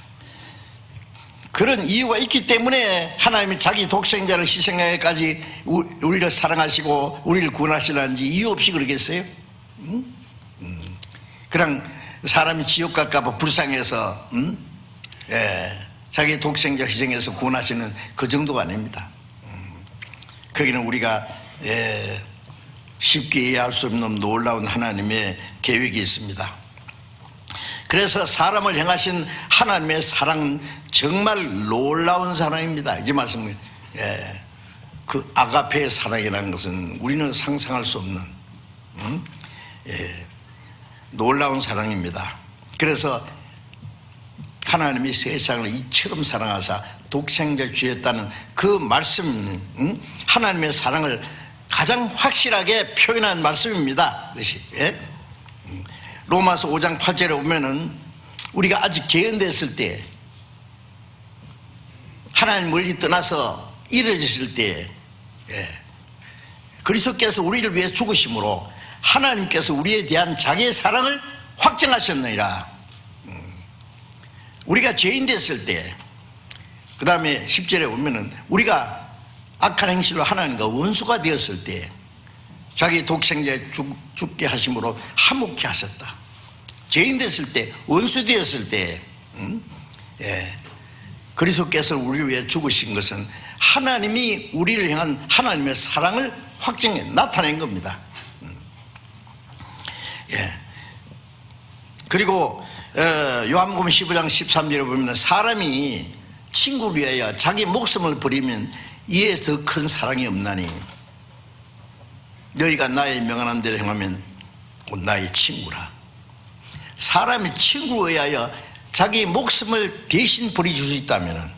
그런 이유가 있기 때문에 하나님이 자기 독생자를 희생하기까지 우리를 사랑하시고 우리를 구원하시라는지 이유 없이 그러겠어요? 그냥 사람이 지옥 갈까봐 불쌍해서 자기 독생자 희생해서 구원하시는 그 정도가 아닙니다. 거기는 우리가 쉽게 이해할 수 없는 놀라운 하나님의 계획이 있습니다. 그래서 사람을 향하신 하나님의 사랑은 정말 놀라운 사랑입니다. 이제 말씀, 그 아가페의 사랑이라는 것은 우리는 상상할 수 없는 놀라운 사랑입니다. 그래서 하나님이 세상을 이처럼 사랑하사 독생자 주셨다는 그 말씀, 하나님의 사랑을 가장 확실하게 표현한 말씀입니다. 그것이 로마서 5장 8절에 보면은 우리가 아직 재현됐을 때 하나님 멀리 떠나서 이루어졌을 때 그리스도께서 우리를 위해 죽으심으로 하나님께서 우리에 대한 자기의 사랑을 확정하셨느니라. 우리가 죄인 됐을 때, 그 다음에 10절에 보면은 우리가 악한 행실로 하나님과 원수가 되었을 때 자기 독생자 죽게 하심으로 화목케 하셨다. 죄인 됐을 때, 원수 되었을 때, 그리스도께서 우리를 위해 죽으신 것은 하나님이 우리를 향한 하나님의 사랑을 확증해 나타낸 겁니다. 그리고 요한복음 15장 13절에 보면 사람이 친구를 위하여 자기 목숨을 버리면 이에 더 큰 사랑이 없나니 너희가 나의 명하는 대로 행하면 곧 나의 친구라. 사람이 친구를 위하여 자기 목숨을 대신 버려줄 수 있다면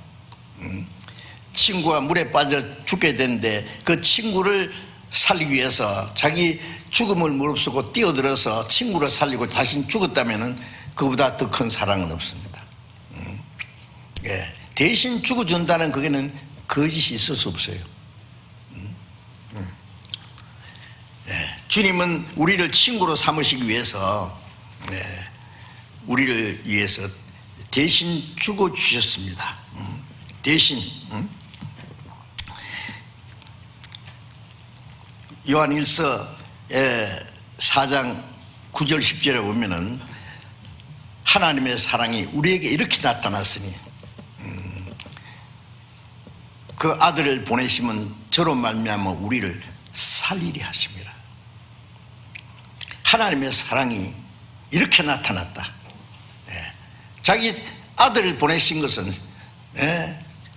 친구가 물에 빠져 죽게 되는데 그 친구를 살리기 위해서 자기 죽음을 무릅쓰고 뛰어들어서 친구를 살리고 자신 죽었다면 그보다 더 큰 사랑은 없습니다. 대신 죽어준다는 그게는 거짓이 있을 수 없어요. 주님은 우리를 친구로 삼으시기 위해서 우리를 위해서 대신 죽어주셨습니다. 대신 요한일서 4장 9절 10절에 보면은 하나님의 사랑이 우리에게 이렇게 나타났으니 그 아들을 보내시면 저로 말미암아 우리를 살리려 하십니다. 하나님의 사랑이 이렇게 나타났다. 자기 아들을 보내신 것은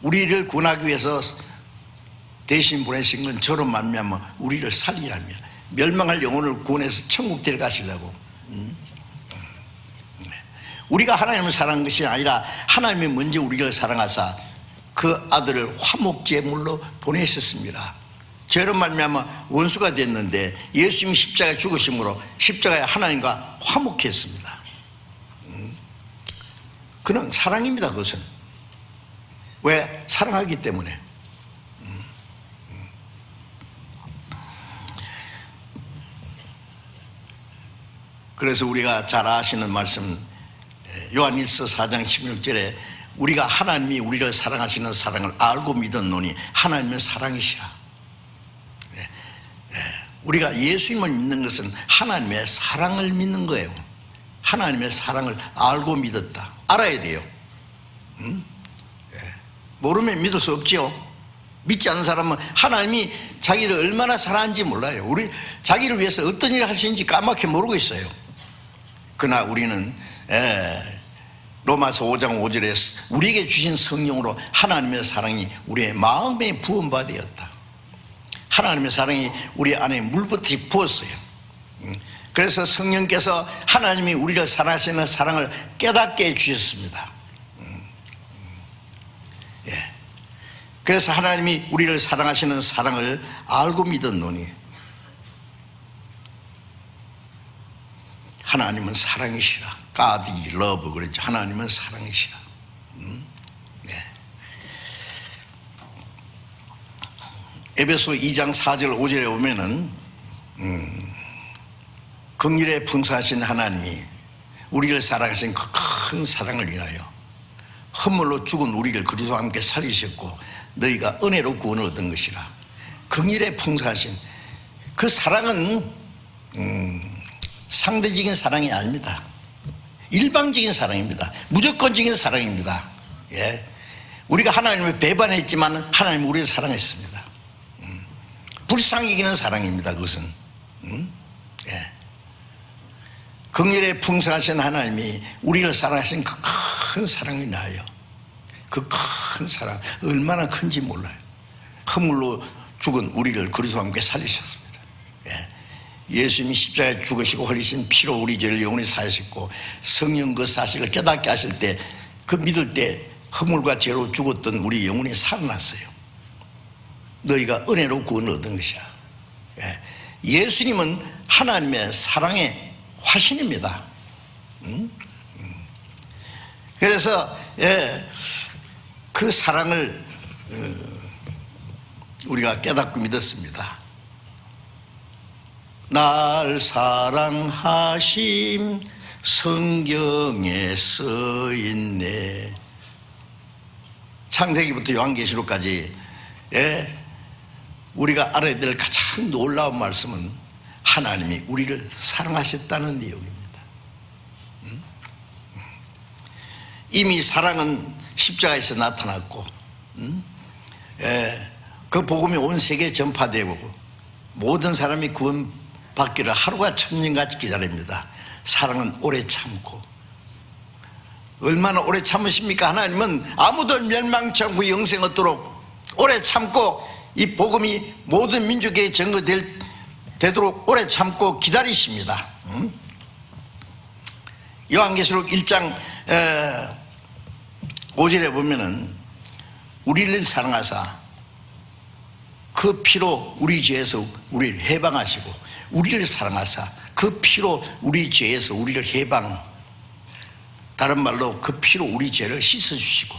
우리를 구원하기 위해서 대신 보내신 건 저로 말미암아 우리를 살리라며 멸망할 영혼을 구원해서 천국 데려가시려고. 우리가 하나님을 사랑한 것이 아니라 하나님이 먼저 우리를 사랑하사 그 아들을 화목제물로 보내셨습니다. 죄로 말미암아 원수가 됐는데 예수님이 십자가에 죽으심으로 십자가에 하나님과 화목했습니다. 그는 사랑입니다. 그것은 왜? 사랑하기 때문에. 그래서 우리가 잘 아시는 말씀 요한일서 4장 16절에 우리가 하나님이 우리를 사랑하시는 사랑을 알고 믿었노니 하나님은 사랑이시라. 우리가 예수님을 믿는 것은 하나님의 사랑을 믿는 거예요. 하나님의 사랑을 알고 믿었다. 알아야 돼요. 모르면 믿을 수 없죠. 믿지 않는 사람은 하나님이 자기를 얼마나 사랑하는지 몰라요. 우리 자기를 위해서 어떤 일을 하시는지 까맣게 모르고 있어요. 그러나 우리는 로마서 5장 5절에 우리에게 주신 성령으로 하나님의 사랑이 우리의 마음에 부음받았다. 하나님의 사랑이 우리 안에 물붓이 부었어요. 그래서 성령께서 하나님이 우리를 사랑하시는 사랑을 깨닫게 해주셨습니다. 그래서 하나님이 우리를 사랑하시는 사랑을 알고 믿었노니 하나님은 사랑이시라. God is love 그랬죠. 하나님은 사랑이시라. 에베소 2장 4절 5절에 보면은 긍휼에 풍성하신 하나님이 우리를 사랑하신 그 큰 사랑을 인하여 허물로 죽은 우리를 그리스도와 함께 살리셨고 너희가 은혜로 구원을 얻은 것이라. 긍휼에 풍성하신 그 사랑은 상대적인 사랑이 아닙니다. 일방적인 사랑입니다. 무조건적인 사랑입니다. 우리가 하나님을 배반했지만 하나님은 우리를 사랑했습니다. 불쌍히 여기는 사랑입니다. 그것은 긍휼에 풍성하신 하나님이 우리를 사랑하신 그 큰 사랑이 나요. 그 큰 사랑 얼마나 큰지 몰라요. 허물로 죽은 우리를 그리스도와 함께 살리셨습니다. 예수님이 십자가에 죽으시고 흘리신 피로 우리 죄를 영원히 사하셨고 성령 그 사실을 깨닫게 하실 때 그 믿을 때 허물과 죄로 죽었던 우리 영혼이 살아났어요. 너희가 은혜로 구원을 얻은 것이야. 예수님은 하나님의 사랑의 화신입니다. 그래서 그 사랑을 우리가 깨닫고 믿었습니다. 날 사랑하심 성경에 써있네. 창세기부터 요한계시록까지 우리가 알아야 될 가장 놀라운 말씀은 하나님이 우리를 사랑하셨다는 내용입니다. 이미 사랑은 십자가에서 나타났고 그 복음이 온 세계에 전파되고 모든 사람이 구원받기를 하루가 천년같이 기다립니다. 사랑은 오래 참고. 얼마나 오래 참으십니까? 하나님은 아무도 멸망치 않고 영생 얻도록 오래 참고 이 복음이 모든 민족에게 전거되도록 오래 참고 기다리십니다. 요한계시록 1장 5절에 보면은 우리를 사랑하사 그 피로 우리 죄에서 우리를 해방하시고, 우리를 사랑하사 그 피로 우리 죄에서 우리를 해방, 다른 말로 그 피로 우리 죄를 씻어주시고,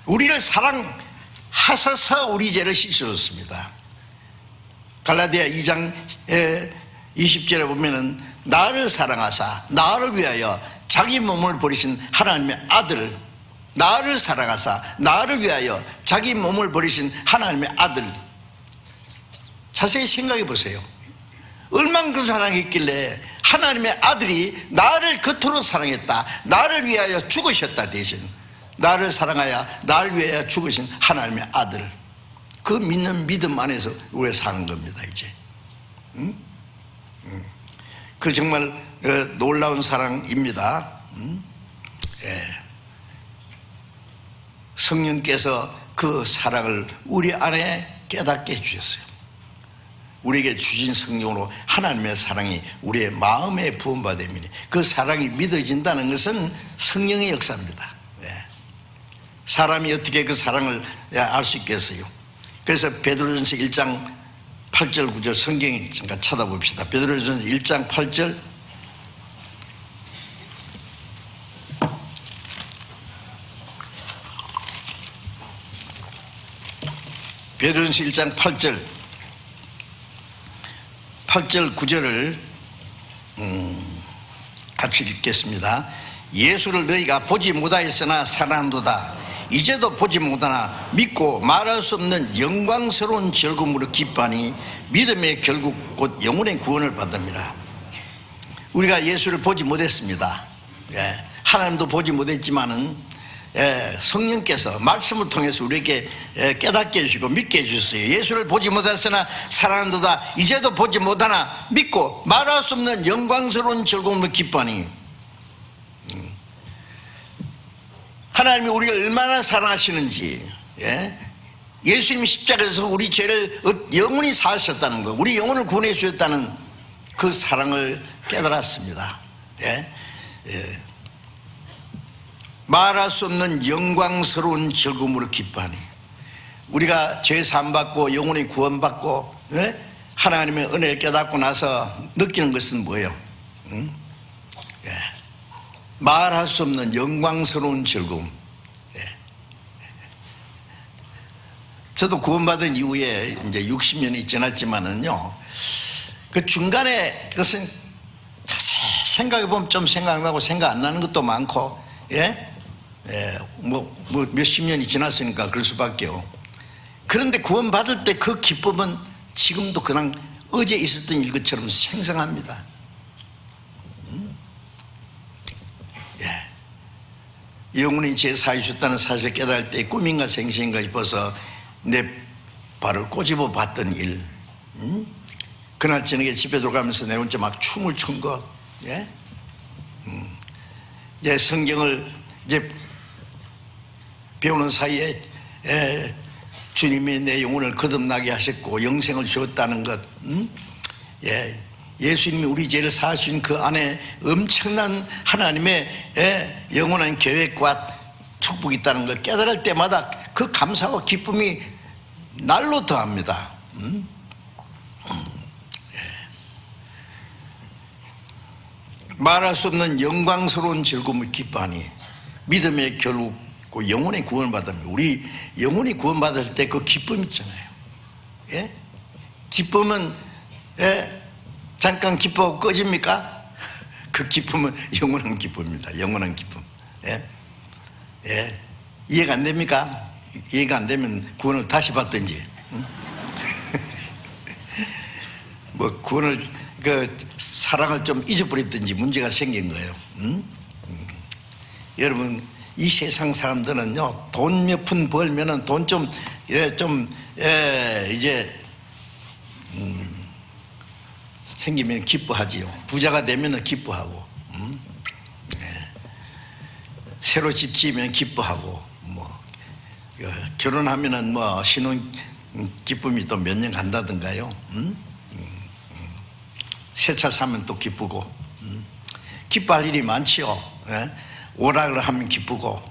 우리를 사랑하셔서 우리 죄를 씻어줬습니다. 갈라디아 2장 20절에 보면은 나를 사랑하사 나를 위하여 자기 몸을 버리신 하나님의 아들, 나를 사랑하사 나를 위하여 자기 몸을 버리신 하나님의 아들. 자세히 생각해 보세요. 얼만큼 사랑했길래 하나님의 아들이 나를 그토록 사랑했다, 나를 위하여 죽으셨다. 대신 나를 사랑하여 나를 위하여 죽으신 하나님의 아들, 그 믿는 믿음 안에서 우리가 사는 겁니다. 이제 그 정말 놀라운 사랑입니다. 성령께서 그 사랑을 우리 안에 깨닫게 해주셨어요. 우리에게 주신 성령으로 하나님의 사랑이 우리의 마음에 부음받음이니, 그 사랑이 믿어진다는 것은 성령의 역사입니다. 사람이 어떻게 그 사랑을 알 수 있겠어요? 그래서 베드로전서 1장 8절 9절 성경 잠깐 찾아봅시다. 베드로전서 1장 8절, 베드로전서 1장 8절 9절을 같이 읽겠습니다. 예수를 너희가 보지 못하였으나 사랑한도다. 이제도 보지 못하나 믿고 말할 수 없는 영광스러운 즐거움으로 기뻐하니 믿음의 결국 곧 영혼의 구원을 받습니다. 우리가 예수를 보지 못했습니다. 하나님도 보지 못했지만은 성령께서 말씀을 통해서 우리에게 깨닫게 해주시고 믿게 해주셨어요. 예수를 보지 못했으나 사랑한도다. 이제도 보지 못하나 믿고 말할 수 없는 영광스러운 즐거움으로 기뻐하니, 하나님이 우리를 얼마나 사랑하시는지, 예수님이 십자가에서 우리 죄를 영원히 사하셨다는 것, 우리 영혼을 구원해 주셨다는 그 사랑을 깨달았습니다. 말할 수 없는 영광스러운 즐거움으로 기뻐하니, 우리가 죄 사함받고 영혼이 구원받고 하나님의 은혜를 깨닫고 나서 느끼는 것은 뭐예요? 말할 수 없는 영광스러운 즐거움. 저도 구원받은 이후에 이제 60년이 지났지만은요, 그 중간에 그것은 자세히 생각해보면 좀 생각나고 생각 안 나는 것도 많고, 뭐 몇십 년이 지났으니까 그럴 수밖에요. 그런데 구원받을 때 그 기쁨은 지금도 그냥 어제 있었던 일 것처럼 생생합니다. 영원히 죄 사해 주셨다는 사실을 깨달을 때 꿈인가 생시인가 싶어서 내 발을 꼬집어 봤던 일, 그날 저녁에 집에 들어가면서 내 혼자 막 춤을 춘 것, 이제 성경을 이제 배우는 사이에 주님이 내 영혼을 거듭나게 하셨고 영생을 주었다는 것, 예수님이 우리 죄를 사하신 그 안에 엄청난 하나님의 영원한 계획과 축복이 있다는 걸 깨달을 때마다 그 감사와 기쁨이 날로 더합니다. 말할 수 없는 영광스러운 즐거움을 기뻐하니 믿음의 결국 그 영혼의 구원을 받습니다. 우리 영혼이 구원받을 때 그 기쁨 있잖아요. 기쁨은 잠깐 기뻐하고 꺼집니까? 그 기쁨은 영원한 기쁨입니다. 영원한 기쁨. 이해가 안 됩니까? 이해가 안 되면 구원을 다시 받든지. 뭐 구원을 사랑을 좀 잊어버렸든지 문제가 생긴 거예요. 여러분, 이 세상 사람들은요, 돈 몇 푼 벌면은 돈 이제 생기면 기뻐하지요. 부자가 되면은 기뻐하고, 새로 집 지으면 기뻐하고, 뭐 결혼하면은 뭐 신혼 기쁨이 또 몇 년 간다든가요. 새 차 사면 또 기쁘고, 기뻐할 일이 많지요. 오락을 하면 기쁘고,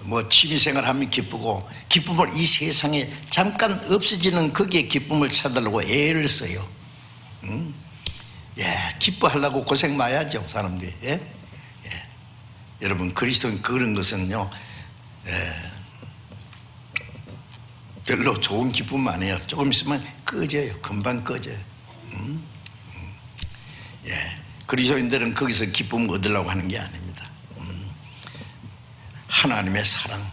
뭐 취미생활 하면 기쁘고, 기쁨을 이 세상에 잠깐 없어지는 거기에 기쁨을 찾으려고 애를 써요. 기뻐하려고 고생 많이 하죠, 사람들이. 여러분, 그리스도인 그런 것은요, 별로 좋은 기쁨 아니에요. 조금 있으면 꺼져요. 금방 꺼져요. 그리스도인들은 거기서 기쁨을 얻으려고 하는 게 아닙니다. 하나님의 사랑,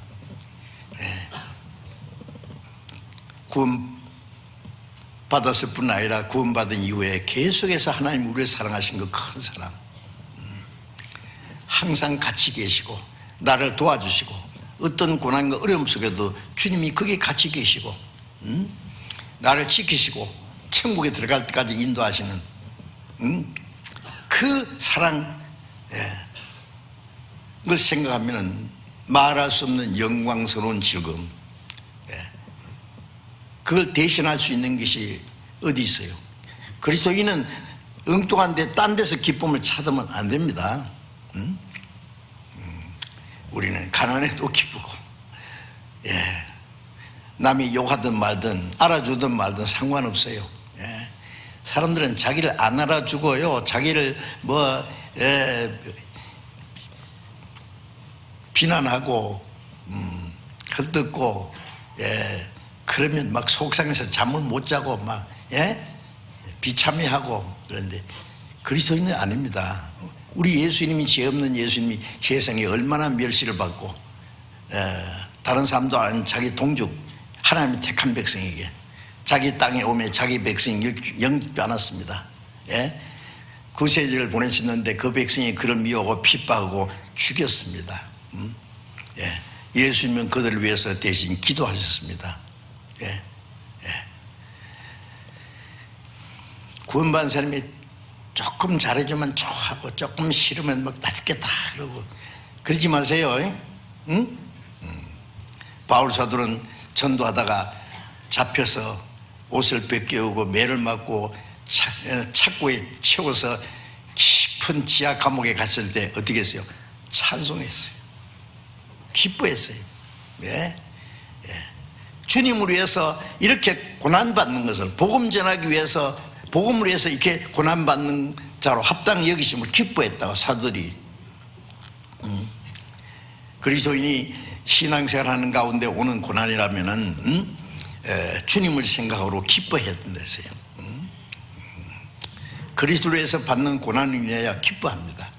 구원 받았을 뿐 아니라 구원받은 이후에 계속해서 하나님 우리를 사랑하신 그 큰 사랑, 항상 같이 계시고 나를 도와주시고 어떤 고난과 어려움 속에도 주님이 거기 같이 계시고 나를 지키시고 천국에 들어갈 때까지 인도하시는 그 사랑을 생각하면 말할 수 없는 영광스러운 즐거움, 그걸 대신할 수 있는 것이 어디 있어요? 그리스도인은 엉뚱한 데 딴 데서 기쁨을 찾으면 안 됩니다. 우리는 가난해도 기쁘고, 남이 욕하든 말든 알아주든 말든 상관없어요. 사람들은 자기를 안 알아주고요, 자기를 비난하고 헐뜯고, 그러면 막 속상해서 잠을 못 자고 막 비참해하고. 그런데 그리스도인은 아닙니다. 우리 예수님이 죄 없는 예수님이 세상에 얼마나 멸시를 받고, 다른 사람도 아닌 자기 동족 하나님이 택한 백성에게 자기 땅에 오며 자기 백성이 영접지 않았습니다. 구세주를 보내셨는데 그 백성이 그를 미워하고 핍박하고 죽였습니다. 예수님은 그들을 위해서 대신 기도하셨습니다. 구원받은 사람이 조금 잘해주면 좋아하고 조금 싫으면 막 낮겠다 그러고 그러지 마세요. 바울 사도는 전도하다가 잡혀서 옷을 벗겨오고 매를 맞고 착고에 채워서 깊은 지하 감옥에 갔을 때 어떻게 했어요? 찬송했어요. 기뻐했어요. 주님을 위해서 이렇게 고난받는 것을, 복음 전하기 위해서, 복음을 위해서 이렇게 고난받는 자로 합당 여기심을 기뻐했다고 사도들이. 그리스도인이 신앙생활 하는 가운데 오는 고난이라면은 주님을 생각으로 기뻐해야 된다세요. 그리스도로 해서 받는 고난이라야 기뻐합니다.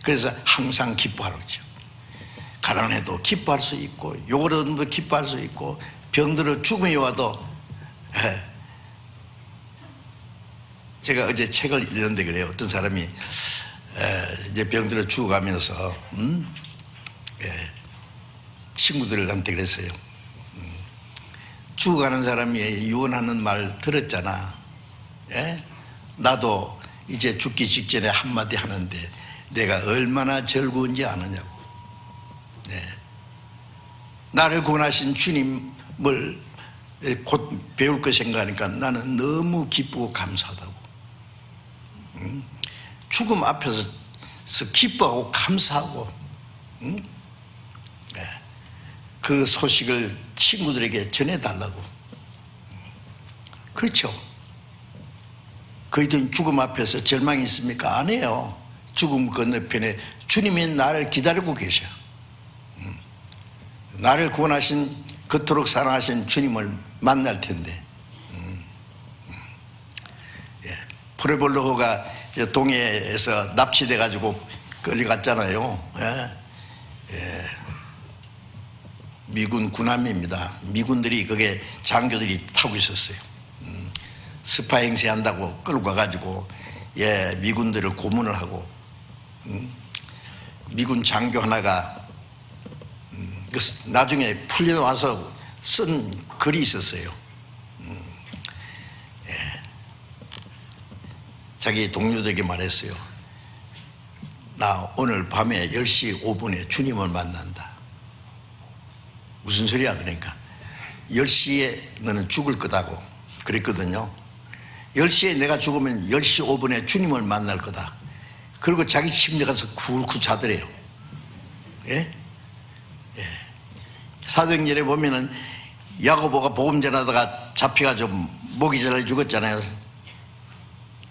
그래서 항상 기뻐하죠. 가난해도 기뻐할 수 있고, 욕을 얻으면 기뻐할 수 있고, 병들어 죽음이 와도. 제가 어제 책을 읽었는데 그래요. 어떤 사람이 이제 병들어 죽어가면서 친구들한테 그랬어요. 죽어가는 사람이 유언하는 말 들었잖아. 나도 이제 죽기 직전에 한마디 하는데 내가 얼마나 즐거운지 아느냐고. 나를 구원하신 주님을 곧 배울 거 생각하니까 나는 너무 기쁘고 감사하다고. 죽음 앞에서 기뻐하고 감사하고, 그 소식을 친구들에게 전해달라고. 그렇죠. 그이든 죽음 앞에서 절망이 있습니까? 아니에요. 죽음 건너편에 주님이 나를 기다리고 계셔. 나를 구원하신, 그토록 사랑하신 주님을 만날 텐데. 프레볼로호가 동해에서 납치돼 가지고 끌려갔잖아요. 미군 군함입니다. 미군들이 거기에 장교들이 타고 있었어요. 스파 행세한다고 끌고 가가지고 미군들을 고문을 하고 미군 장교 하나가 나중에 풀려와서 쓴 글이 있었어요. 자기 동료들에게 말했어요. 나 오늘 밤에 10시 5분에 주님을 만난다. 무슨 소리야? 그러니까 10시에 너는 죽을 거다고 그랬거든요. 10시에 내가 죽으면 10시 5분에 주님을 만날 거다. 그리고 자기 침대 가서 굴굴 자더래요. 사도행전에 보면은 야고보가 복음 전하다가 잡혀가지고 목이 잘려 죽었잖아요.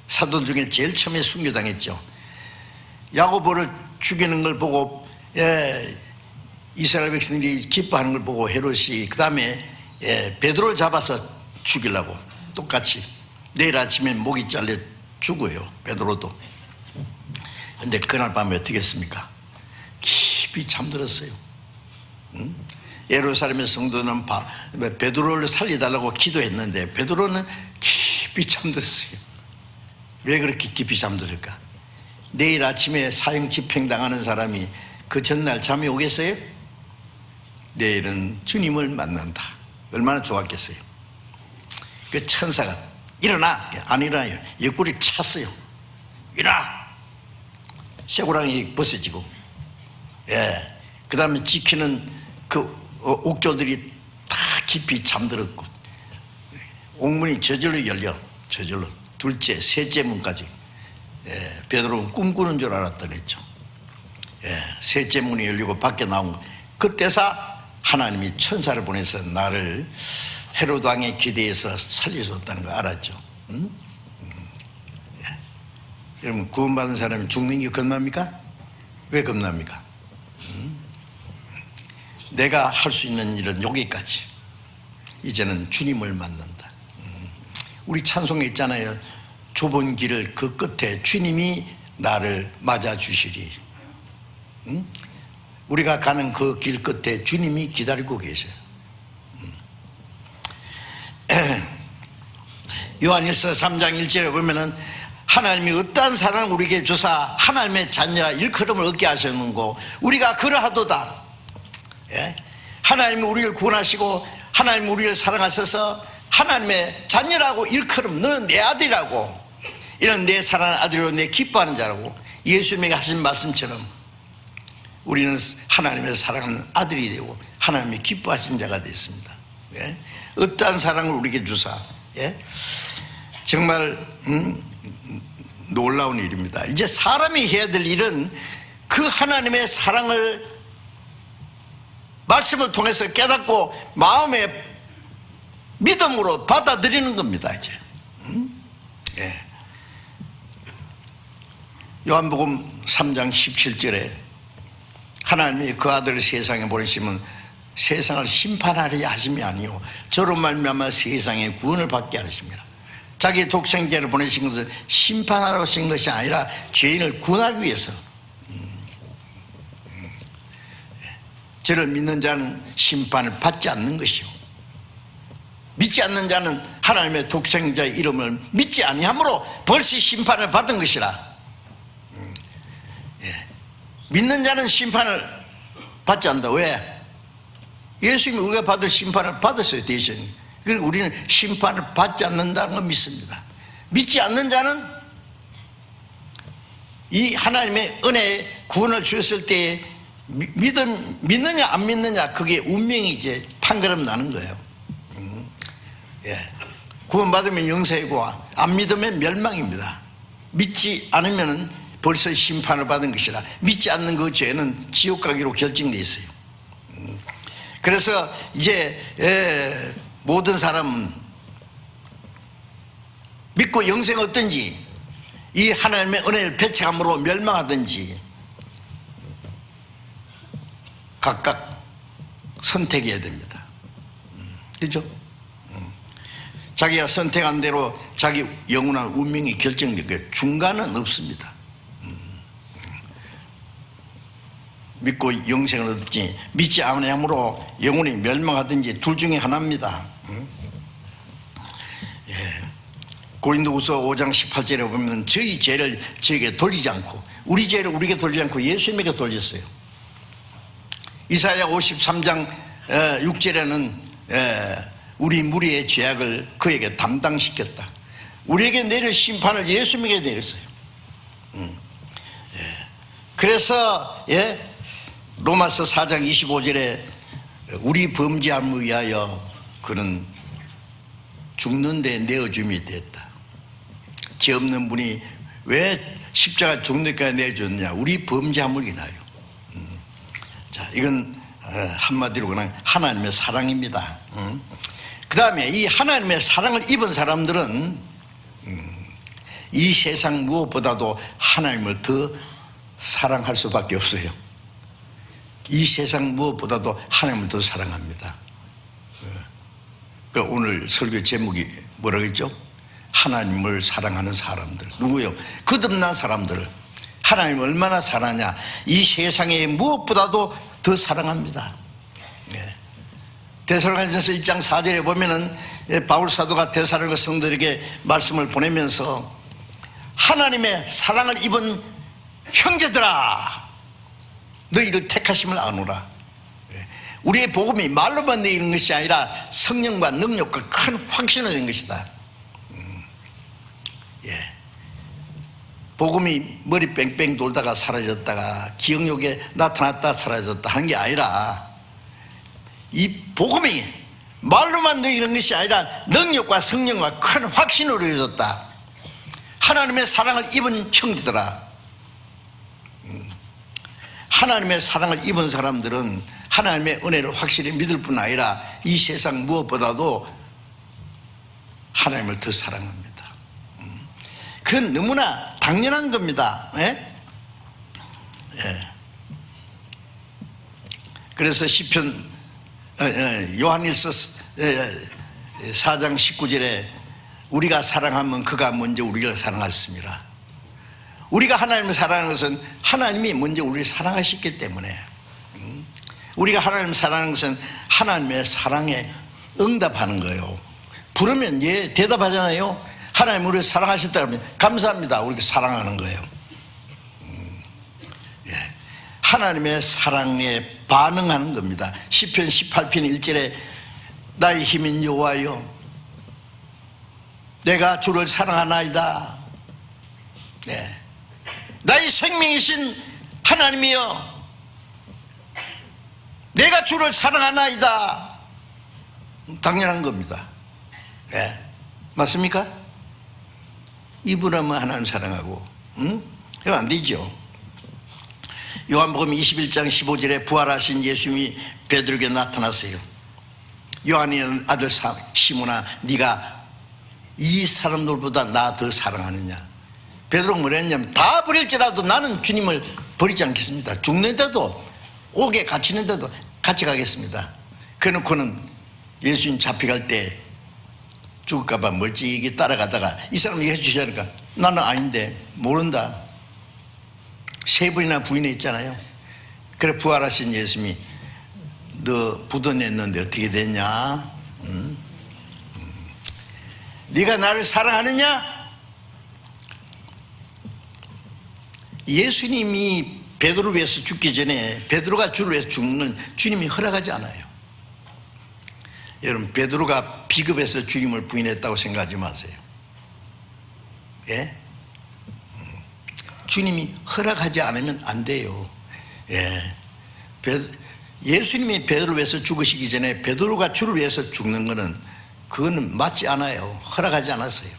사도 중에 제일 처음에 순교당했죠. 야고보를 죽이는 걸 보고 이스라엘 백성들이 기뻐하는 걸 보고 헤롯이 그 다음에 베드로를 잡아서 죽이려고 똑같이 내일 아침에 목이 잘려 죽어요. 베드로도. 근데 그날 밤에 어떻게 했습니까? 깊이 잠들었어요. 예루살렘의 성도는 베드로를 살려달라고 기도했는데 베드로는 깊이 잠들었어요. 왜 그렇게 깊이 잠들을까? 내일 아침에 사형 집행당하는 사람이 그 전날 잠이 오겠어요? 내일은 주님을 만난다. 얼마나 좋았겠어요. 그 천사가 일어나! 안 일어나요. 옆구리 찼어요. 일어나! 쇠고랑이 벗어지고 그 다음에 지키는 그 옥조들이 다 깊이 잠들었고 옥문이 저절로 열려. 저절로 둘째 셋째 문까지. 베드로는 꿈꾸는 줄 알았다 그랬죠. 셋째 문이 열리고 밖에 나온 거. 그때서 하나님이 천사를 보내서 나를 헤롯 왕의 기대에서 살려줬다는 걸 알았죠. 여러분 구원받은 사람이 죽는 게 겁납니까? 왜 겁납니까? 내가 할 수 있는 일은 여기까지. 이제는 주님을 만난다. 우리 찬송에 있잖아요. 좁은 길을 그 끝에 주님이 나를 맞아주시리. 우리가 가는 그 길 끝에 주님이 기다리고 계셔요. 요한일서 3장 1절에 보면은 하나님이 어떠한 사랑을 우리에게 주사 하나님의 자녀라 일컬음을 얻게 하셨는고 우리가 그러하도다. 하나님이 우리를 구원하시고 하나님이 우리를 사랑하셔서 하나님의 자녀라고 일컬음, 너는 내 아들이라고, 이런 내 사랑하는 아들이로 내 기뻐하는 자라고 예수님이 하신 말씀처럼 우리는 하나님의 사랑하는 아들이 되고 하나님이 기뻐하신 자가 됐습니다. 어떠한 사랑을 우리에게 주사. 정말 놀라운 일입니다. 이제 사람이 해야 될 일은 그 하나님의 사랑을 말씀을 통해서 깨닫고 마음의 믿음으로 받아들이는 겁니다. 이제 요한복음 3장 17절에 하나님이 그 아들을 세상에 보내시면 세상을 심판하려 하심이 아니요 저로 말미암아 세상에 구원을 받게 하십니다. 자기 독생자를 보내신 것은 심판하러 오신 것이 아니라 죄인을 구원하기 위해서. 저를 믿는 자는 심판을 받지 않는 것이요 믿지 않는 자는 하나님의 독생자의 이름을 믿지 아니하므로 벌써 심판을 받은 것이라. 믿는 자는 심판을 받지 않는다. 왜? 예수님이 우리가 받을 심판을 받았어요. 대신. 그리고 우리는 심판을 받지 않는다는 걸 믿습니다. 믿지 않는 자는 이 하나님의 은혜에 구원을 주셨을 때에 믿느냐 안 믿느냐 그게 운명이 이제 판가름 나는 거예요. 구원받으면 영생이고 안 믿으면 멸망입니다. 믿지 않으면 벌써 심판을 받은 것이라. 믿지 않는 그 죄는 지옥 가기로 결정되어 있어요. 그래서 이제 모든 사람은 믿고 영생 얻든지 이 하나님의 은혜를 배척함으로 멸망하든지 각각 선택해야 됩니다. 그렇죠? 자기가 선택한 대로 자기 영원한 운명이 결정되고 중간은 없습니다. 믿고 영생을 얻든지 믿지 아니함으로 영원히 멸망하든지 둘 중에 하나입니다. 고린도후서 5장 18절에 보면 저희 죄를 저에게 돌리지 않고, 우리 죄를 우리에게 돌리지 않고 예수님에게 돌렸어요. 이사야 53장 6절에는 우리 무리의 죄악을 그에게 담당시켰다. 우리에게 내릴 심판을 예수님에게 내렸어요. 그래서 로마서 4장 25절에 우리 범죄함을 위하여 그는 죽는 데 내어줌이 됐다. 죄 없는 분이 왜 십자가 죽는 데까지 내어줬냐? 우리 범죄함을 인하여. 자, 이건 한마디로 그냥 하나님의 사랑입니다. 그 다음에 이 하나님의 사랑을 입은 사람들은 이 세상 무엇보다도 하나님을 더 사랑할 수밖에 없어요. 이 세상 무엇보다도 하나님을 더 사랑합니다. 그러니까 오늘 설교 제목이 뭐라고 했죠? 하나님을 사랑하는 사람들. 누구요? 거듭난 사람들을 하나님을 얼마나 사랑하냐? 이 세상에 무엇보다도 더 사랑합니다. 데살로니가전서 1장 4절에 보면은 바울 사도가 데살로니가 성도들에게 말씀을 보내면서 하나님의 사랑을 입은 형제들아, 너희를 택하심을 아노라. 우리의 복음이 말로만 내리는 것이 아니라 성령과 능력과 큰 확신을 낸 것이다. 복음이 머리 뺑뺑 돌다가 사라졌다가 기억력에 나타났다 사라졌다 하는 게 아니라, 이 복음이 말로만 내리는 것이 아니라 능력과 성령과 큰 확신으로 이루어졌다. 하나님의 사랑을 입은 형제들아, 하나님의 사랑을 입은 사람들은 하나님의 은혜를 확실히 믿을 뿐 아니라 이 세상 무엇보다도 하나님을 더 사랑합니다. 그건 너무나 당연한 겁니다. 그래서 시편 요한일서 4장 19절에 우리가 사랑하면 그가 먼저 우리를 사랑하셨습니다. 우리가 하나님을 사랑하는 것은 하나님이 먼저 우리를 사랑하셨기 때문에, 우리가 하나님을 사랑하는 것은 하나님의 사랑에 응답하는 거예요. 부르면 대답하잖아요. 하나님 우리를 사랑하셨다 그러면 감사합니다. 우리가 사랑하는 거예요. 하나님의 사랑에 반응하는 겁니다. 시편 18편 1절에 나의 힘인 여호와여, 내가 주를 사랑하나이다. 나의 생명이신 하나님이여, 내가 주를 사랑하나이다. 당연한 겁니다. 맞습니까? 입으로만 하나님 사랑하고, 이거 안 되죠. 요한복음 21장 15절에 부활하신 예수님이 베드로에게 나타났어요. 요한의 아들 시몬아, 네가 이 사람들보다 나 더 사랑하느냐? 베드로가 뭐라 했냐면, 다 버릴지라도 나는 주님을 버리지 않겠습니다. 죽는데도, 옥에 갇히는데도 같이 가겠습니다. 그래놓고는 예수님 잡혀갈 때 죽을까봐 멀찍이 따라가다가 이 사람이 해주시니까 나는 아닌데 모른다. 3번이나 부인했잖아요. 그래 부활하신 예수님이 너 부도냈는데 어떻게 됐냐? 네가 나를 사랑하느냐? 예수님이 베드로를 위해서 죽기 전에 베드로가 주를 위해서 죽는 주님이 허락하지 않아요. 여러분, 베드로가 비겁해서 주님을 부인했다고 생각하지 마세요. 주님이 허락하지 않으면 안 돼요. 예수님이 베드로를 위해서 죽으시기 전에 베드로가 주를 위해서 죽는 것은 그거는 맞지 않아요. 허락하지 않았어요.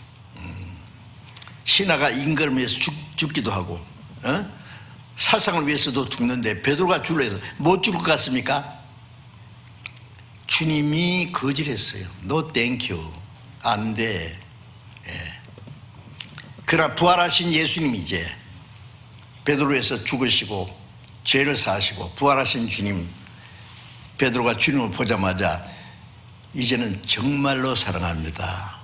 신하가 인간을 위해서 죽기도 하고, 살상을 위해서도 죽는데 베드로가 주를 위해서 못 죽을 것 같습니까? 주님이 거절했어요. No thank you. 안 돼. 그러나 부활하신 예수님이 이제 베드로를 위해서 죽으시고 죄를 사하시고 부활하신 주님, 베드로가 주님을 보자마자 이제는 정말로 사랑합니다.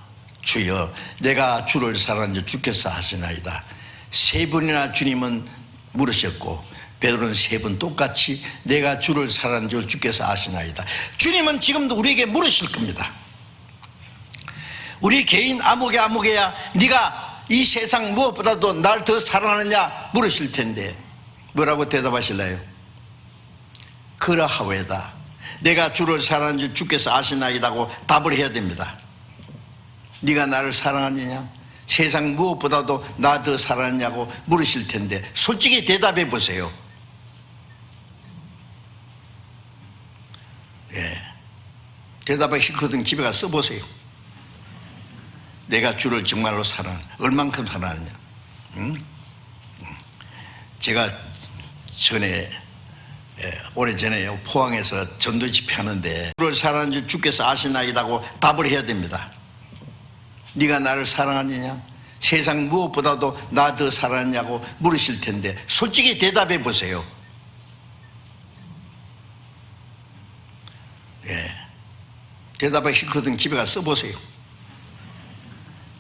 주여, 내가 주를 사랑한 줄 주께서 하시나이다. 3번이나 주님은 물으셨고 베드로는 3번 똑같이 내가 주를 사랑한 줄 주께서 아시나이다. 주님은 지금도 우리에게 물으실 겁니다. 우리 개인 아무개야 네가 이 세상 무엇보다도 날 더 사랑하느냐 물으실 텐데 뭐라고 대답하실래요? 그러하오이다. 내가 주를 사랑하는 줄 주께서 아시나이다고 답을 해야 됩니다. 네가 나를 사랑하느냐, 세상 무엇보다도 나 더 사랑하냐고 물으실 텐데 솔직히 대답해 보세요. 예, 대답하기 싫거든. 집에 가서 써보세요. 내가 주를 정말로 얼만큼 사랑하느냐. 응? 제가 오래전에 포항에서 전도 집회하는데 주를 사랑하는 줄 주께서 아시나이다고 답을 해야 됩니다. 네가 나를 사랑하느냐, 세상 무엇보다도 나 더 사랑하냐고 물으실 텐데 솔직히 대답해 보세요. 예, 대답하기 싫거든. 집에 가서 써보세요.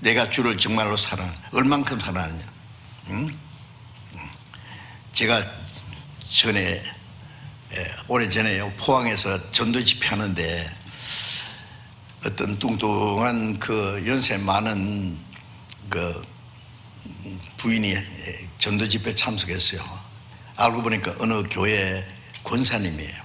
내가 주를 정말로 얼만큼 사랑하느냐. 응? 제가 오래전에 포항에서 전도 집회하는데 어떤 뚱뚱한 그 연세 많은 그 부인이 전도 집회 참석했어요. 알고 보니까 어느 교회 권사님이에요.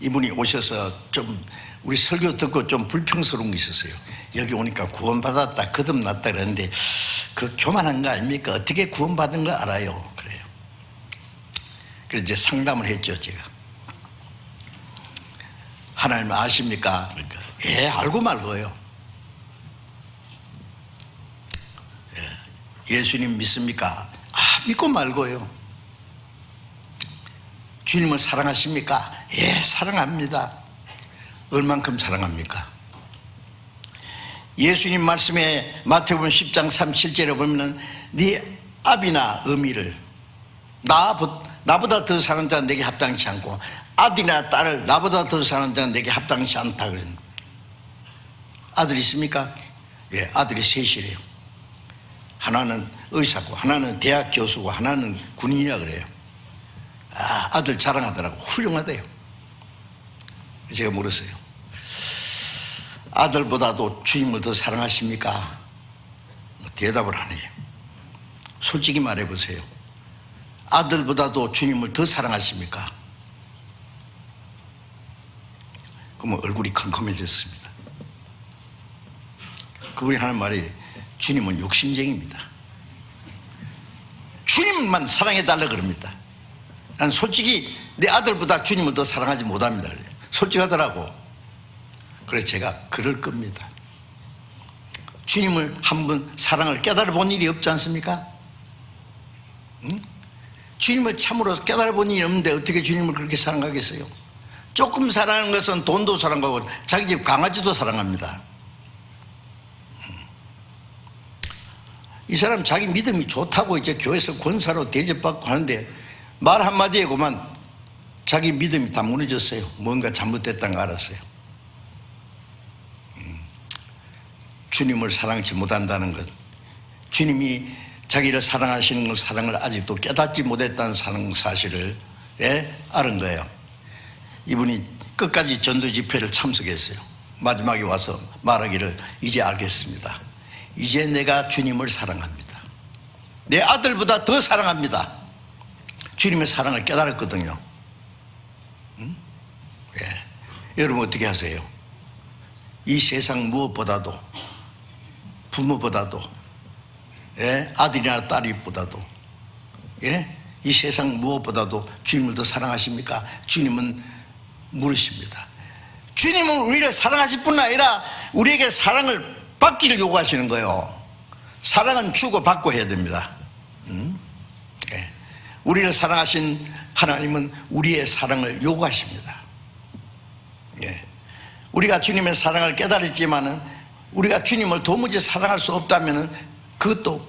이분이 오셔서 좀 우리 설교 듣고 좀 불평스러운 게 있었어요. 여기 오니까 구원받았다, 거듭났다 그러는데 그 교만한 거 아닙니까? 어떻게 구원받은 거 알아요? 그래요. 그래서 이제 상담을 했죠, 제가. 하나님 아십니까? 그러니까 예, 알고 말고요. 예, 예수님 믿습니까? 믿고 말고요. 주님을 사랑하십니까? 예, 사랑합니다. 얼만큼 사랑합니까? 예수님 말씀에 마태복음 10장 37절에 보면은 네 아비나 어미를 나보다 더 사랑하는 자는 내게 합당치 않고 아들이나 딸을 나보다 더 사랑하는 자는 내게 합당치 않다 그랬는데 아들 있습니까? 예, 아들이 셋이래요. 하나는 의사고 하나는 대학 교수고 하나는 군인이라 그래요. 아들 자랑하더라고. 훌륭하대요. 제가 물었어요. 아들보다도 주님을 더 사랑하십니까? 대답을 안 해요. 솔직히 말해보세요. 아들보다도 주님을 더 사랑하십니까? 그러면 얼굴이 컴컴해졌습니다. 그분이 하는 말이 주님은 욕심쟁이입니다. 주님만 사랑해달라 그럽니다. 난 솔직히 내 아들보다 주님을 더 사랑하지 못합니다. 솔직하더라고. 그래서 제가 그럴 겁니다. 주님을 한번 사랑을 깨달아 본 일이 없지 않습니까? 응? 주님을 참으로 깨달아 본 일이 없는데 어떻게 주님을 그렇게 사랑하겠어요? 조금 사랑하는 것은 돈도 사랑하고 자기 집 강아지도 사랑합니다. 이 사람 자기 믿음이 좋다고 이제 교회에서 권사로 대접받고 하는데 말 한마디에 그만 자기 믿음이 다 무너졌어요. 뭔가 잘못됐다는 거 알았어요. 주님을 사랑하지 못한다는 것, 주님이 자기를 사랑하시는 것, 사랑을 아직도 깨닫지 못했다는 사실을 알은 거예요. 이분이 끝까지 전도 집회를 참석했어요. 마지막에 와서 말하기를 이제 알겠습니다. 이제 내가 주님을 사랑합니다. 내 아들보다 더 사랑합니다. 주님의 사랑을 깨달았거든요. 예. 여러분 어떻게 하세요? 이 세상 무엇보다도 부모보다도 아들이나 딸이보다도 이 세상 무엇보다도 주님을 더 사랑하십니까? 주님은 물으십니다. 주님은 우리를 사랑하실 뿐 아니라 우리에게 사랑을 받기를 요구하시는 거예요. 사랑은 주고 받고 해야 됩니다. 우리를 사랑하신 하나님은 우리의 사랑을 요구하십니다. 우리가 주님의 사랑을 깨달았지만은 우리가 주님을 도무지 사랑할 수 없다면 그것도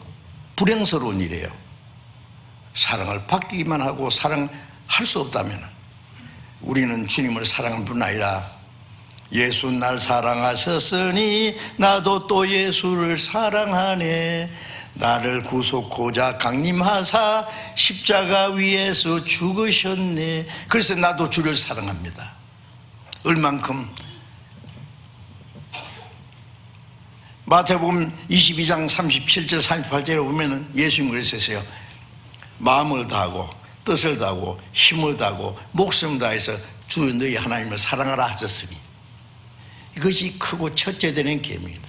불행스러운 일이에요. 사랑을 받기만 하고 사랑할 수 없다면 우리는 주님을 사랑할 뿐 아니라 예수 날 사랑하셨으니 나도 또 예수를 사랑하네. 나를 구속고자 강림하사 십자가 위에서 죽으셨네. 그래서 나도 주를 사랑합니다. 얼만큼 마태복음 22장 37절 38절에 보면은 예수님 그랬었어요. 마음을 다하고 뜻을 다하고 힘을 다하고 목숨을 다해서 주 너희 하나님을 사랑하라 하셨으니 이것이 크고 첫째 되는 계명이다.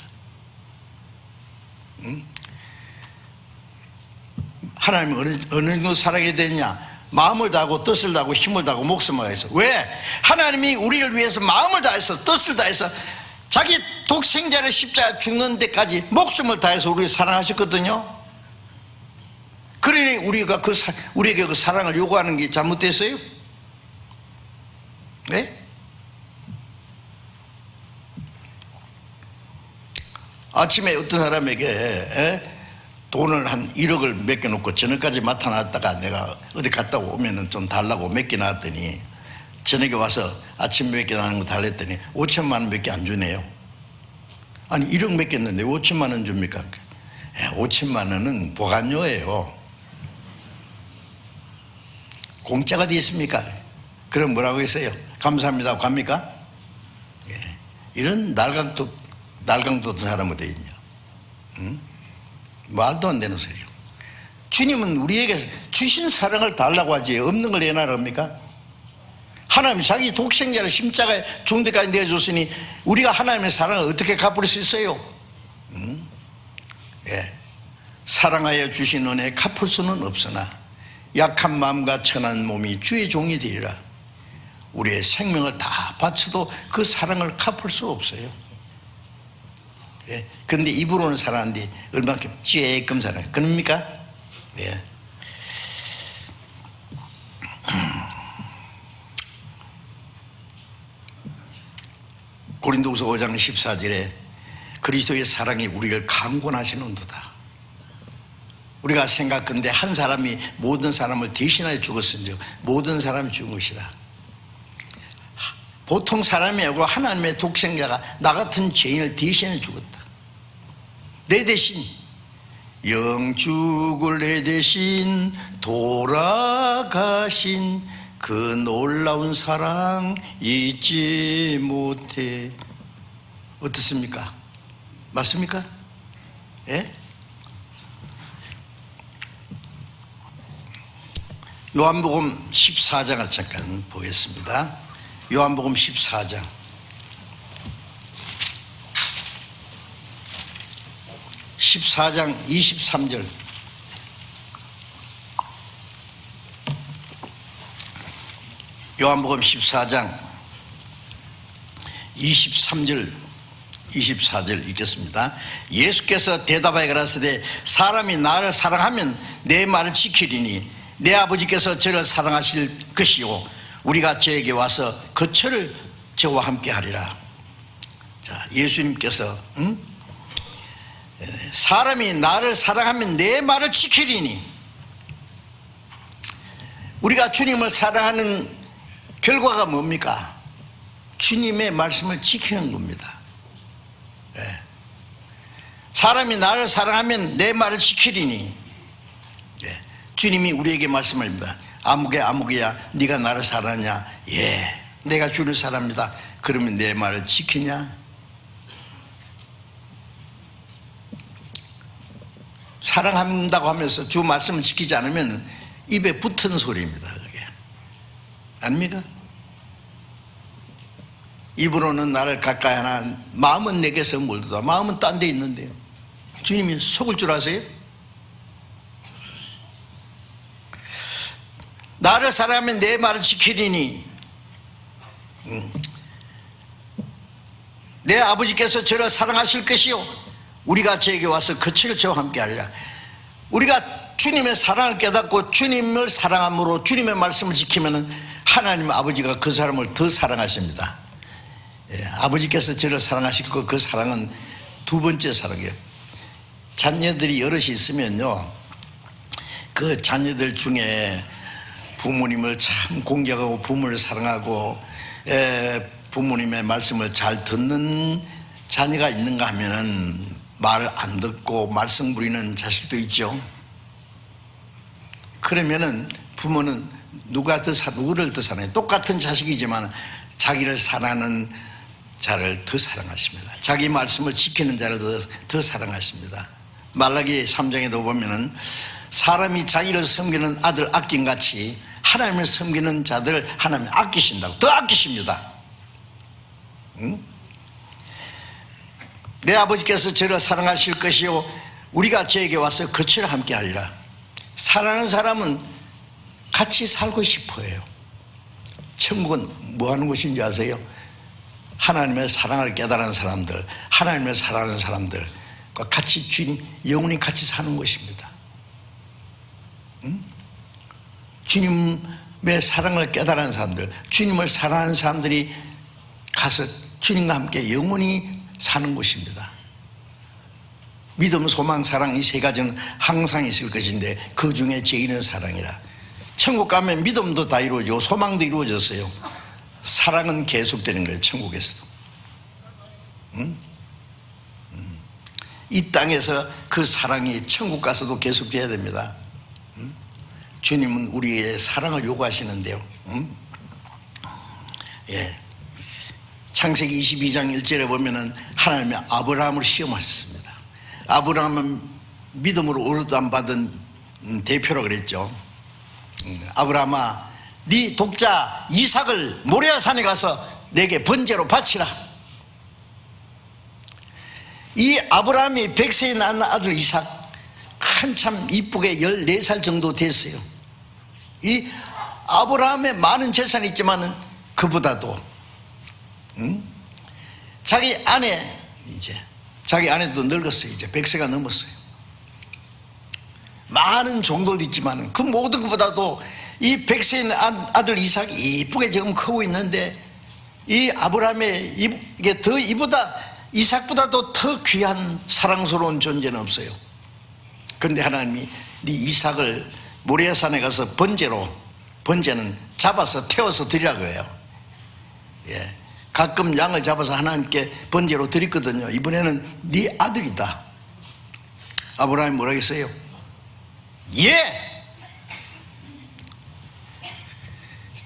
하나님을 어느 정도 사랑해야 되느냐? 마음을 다하고 뜻을 다하고 힘을 다하고 목숨을 다해서. 왜? 하나님이 우리를 위해서 마음을 다해서 뜻을 다해서 자기 독생자를 십자가 죽는 데까지 목숨을 다해서 우리를 사랑하셨거든요. 그러니 우리에게 그 사랑을 요구하는 게 잘못됐어요? 네? 아침에 어떤 사람에게 돈을 한 1억을 맡겨놓고 저녁까지 맡아놨다가 내가 어디 갔다 오면은 좀 달라고 맡겨놨더니 저녁에 와서 아침 맡겨놓은 거 달랬더니 5천만 원밖에 안 주네요. 아니 1억 맡겼는데 5천만 원 줍니까? 5천만 원은 보관료예요. 공짜가 어디 있습니까? 그럼 뭐라고 했어요? 감사합니다. 갑니까? 예. 이런 날강도던 사람은 어디 있냐? 응? 말도 안 되는 소리예요. 주님은 우리에게 주신 사랑을 달라고 하지 없는 걸 내놔라 합니까? 하나님이 자기 독생자를 십자가에 죽는 데까지 내줬으니 우리가 하나님의 사랑을 어떻게 갚을 수 있어요? 예. 사랑하여 주신 은혜 갚을 수는 없으나 약한 마음과 천한 몸이 주의 종이 되리라. 우리의 생명을 다 바쳐도 그 사랑을 갚을 수 없어요. 예. 그런데 입으로는 사랑하는데 얼마큼 쬐끔 사랑해요. 그럽니까? 예. 고린도후서 5장 14절에 그리스도의 사랑이 우리를 강권하시는도다. 우리가 생각건대 한 사람이 모든 사람을 대신하여 죽었은즉 모든 사람이 죽은 것이다. 보통 사람이 아니고 하나님의 독생자가 나 같은 죄인을 대신해 죽었다. 내 대신 영죽을 내 대신 돌아가신 그 놀라운 사랑 잊지 못해. 어떻습니까? 맞습니까? 예? 요한복음 14장을 잠깐 보겠습니다. 요한복음 14장 23절 요한복음 14장 23절 24절 읽겠습니다. 예수께서 대답하여 가라사대 사람이 나를 사랑하면 내 말을 지키리니 내 아버지께서 저를 사랑하실 것이요 우리가 저에게 와서 거처를 저와 함께 하리라. 자, 예수님께서 사람이 나를 사랑하면 내 말을 지키리니 우리가 주님을 사랑하는 결과가 뭡니까? 주님의 말씀을 지키는 겁니다. 네. 사람이 나를 사랑하면 내 말을 지키리니 네. 주님이 우리에게 말씀합니다. 아무개야 네가 나를 사랑하냐? 예, 내가 주를 사랑합니다. 그러면 내 말을 지키냐? 사랑한다고 하면서 주 말씀을 지키지 않으면 입에 붙은 소리입니다. 그게 아닙니까? 입으로는 나를 가까이 하나 마음은 내게서 멀도다. 마음은 딴 데 있는데요. 주님이 속을 줄 아세요? 나를 사랑하면 내 말을 지키리니 내 아버지께서 저를 사랑하실 것이요 우리가 저에게 와서 거처를 저와 함께 하리라. 우리가 주님의 사랑을 깨닫고 주님을 사랑함으로 주님의 말씀을 지키면 하나님 아버지가 그 사람을 더 사랑하십니다. 예, 아버지께서 저를 사랑하시고 그 사랑은 두 번째 사랑이에요. 자녀들이 여럿이 있으면요 그 자녀들 중에 부모님을 참 공경하고 부모를 사랑하고 부모님의 말씀을 잘 듣는 자녀가 있는가 하면은 말을 안 듣고 말썽 부리는 자식도 있죠. 그러면은 부모는 누구를 더 사랑해요? 똑같은 자식이지만 자기를 사랑하는 자를 더 사랑하십니다. 자기 말씀을 지키는 자를 더 사랑하십니다. 말라기 3장에도 보면은 사람이 자기를 섬기는 아들 아낀 같이 하나님을 섬기는 자들 하나님이 아끼신다고, 더 아끼십니다. 응? 내 아버지께서 저를 사랑하실 것이요 우리가 저에게 와서 거처를 함께 하리라. 사랑하는 사람은 같이 살고 싶어요. 천국은 뭐 하는 곳인지 아세요? 하나님의 사랑을 깨달은 사람들, 하나님을 사랑하는 사람들과 같이 주님 영원히 같이 사는 것입니다. 응? 주님의 사랑을 깨달은 사람들, 주님을 사랑하는 사람들이 가서 주님과 함께 영원히 사는 것입니다. 믿음, 소망, 사랑 이 세 가지는 항상 있을 것인데 그 중에 제일은 사랑이라. 천국 가면 믿음도 다 이루어지고 소망도 이루어졌어요. 사랑은 계속되는 거예요. 천국에서도. 이 땅에서 그 사랑이 천국 가서도 계속돼야 됩니다. 주님은 우리의 사랑을 요구하시는데요. 예. 창세기 22장 1절에 보면은 하나님이 아브라함을 시험하셨습니다. 아브라함은 믿음으로 어루도 받은 대표라 그랬죠. 아브라함아, 네 독자 이삭을 모리아 산에 가서 내게 번제로 바치라. 이 아브라함이 100세에 낳은 아들 이삭 한참 이쁘게 14살 정도 됐어요. 이 아브라함의 많은 재산이 있지만은 그보다도 자기 아내도 늙었어요. 이제 100세가 넘었어요. 많은 종들도 있지만 그 모든 것보다도 이 100세인 아들 이삭이 이쁘게 지금 크고 있는데 이 아브라함의 이게 더 이삭보다도 더 귀한 사랑스러운 존재는 없어요. 그런데 하나님이 네 이삭을 모리아산에 가서 번제는 잡아서 태워서 드리라고 해요. 예. 가끔 양을 잡아서 하나님께 번제로 드렸거든요. 이번에는 네 아들이다. 아브라함이 뭐라고 했어요? 예!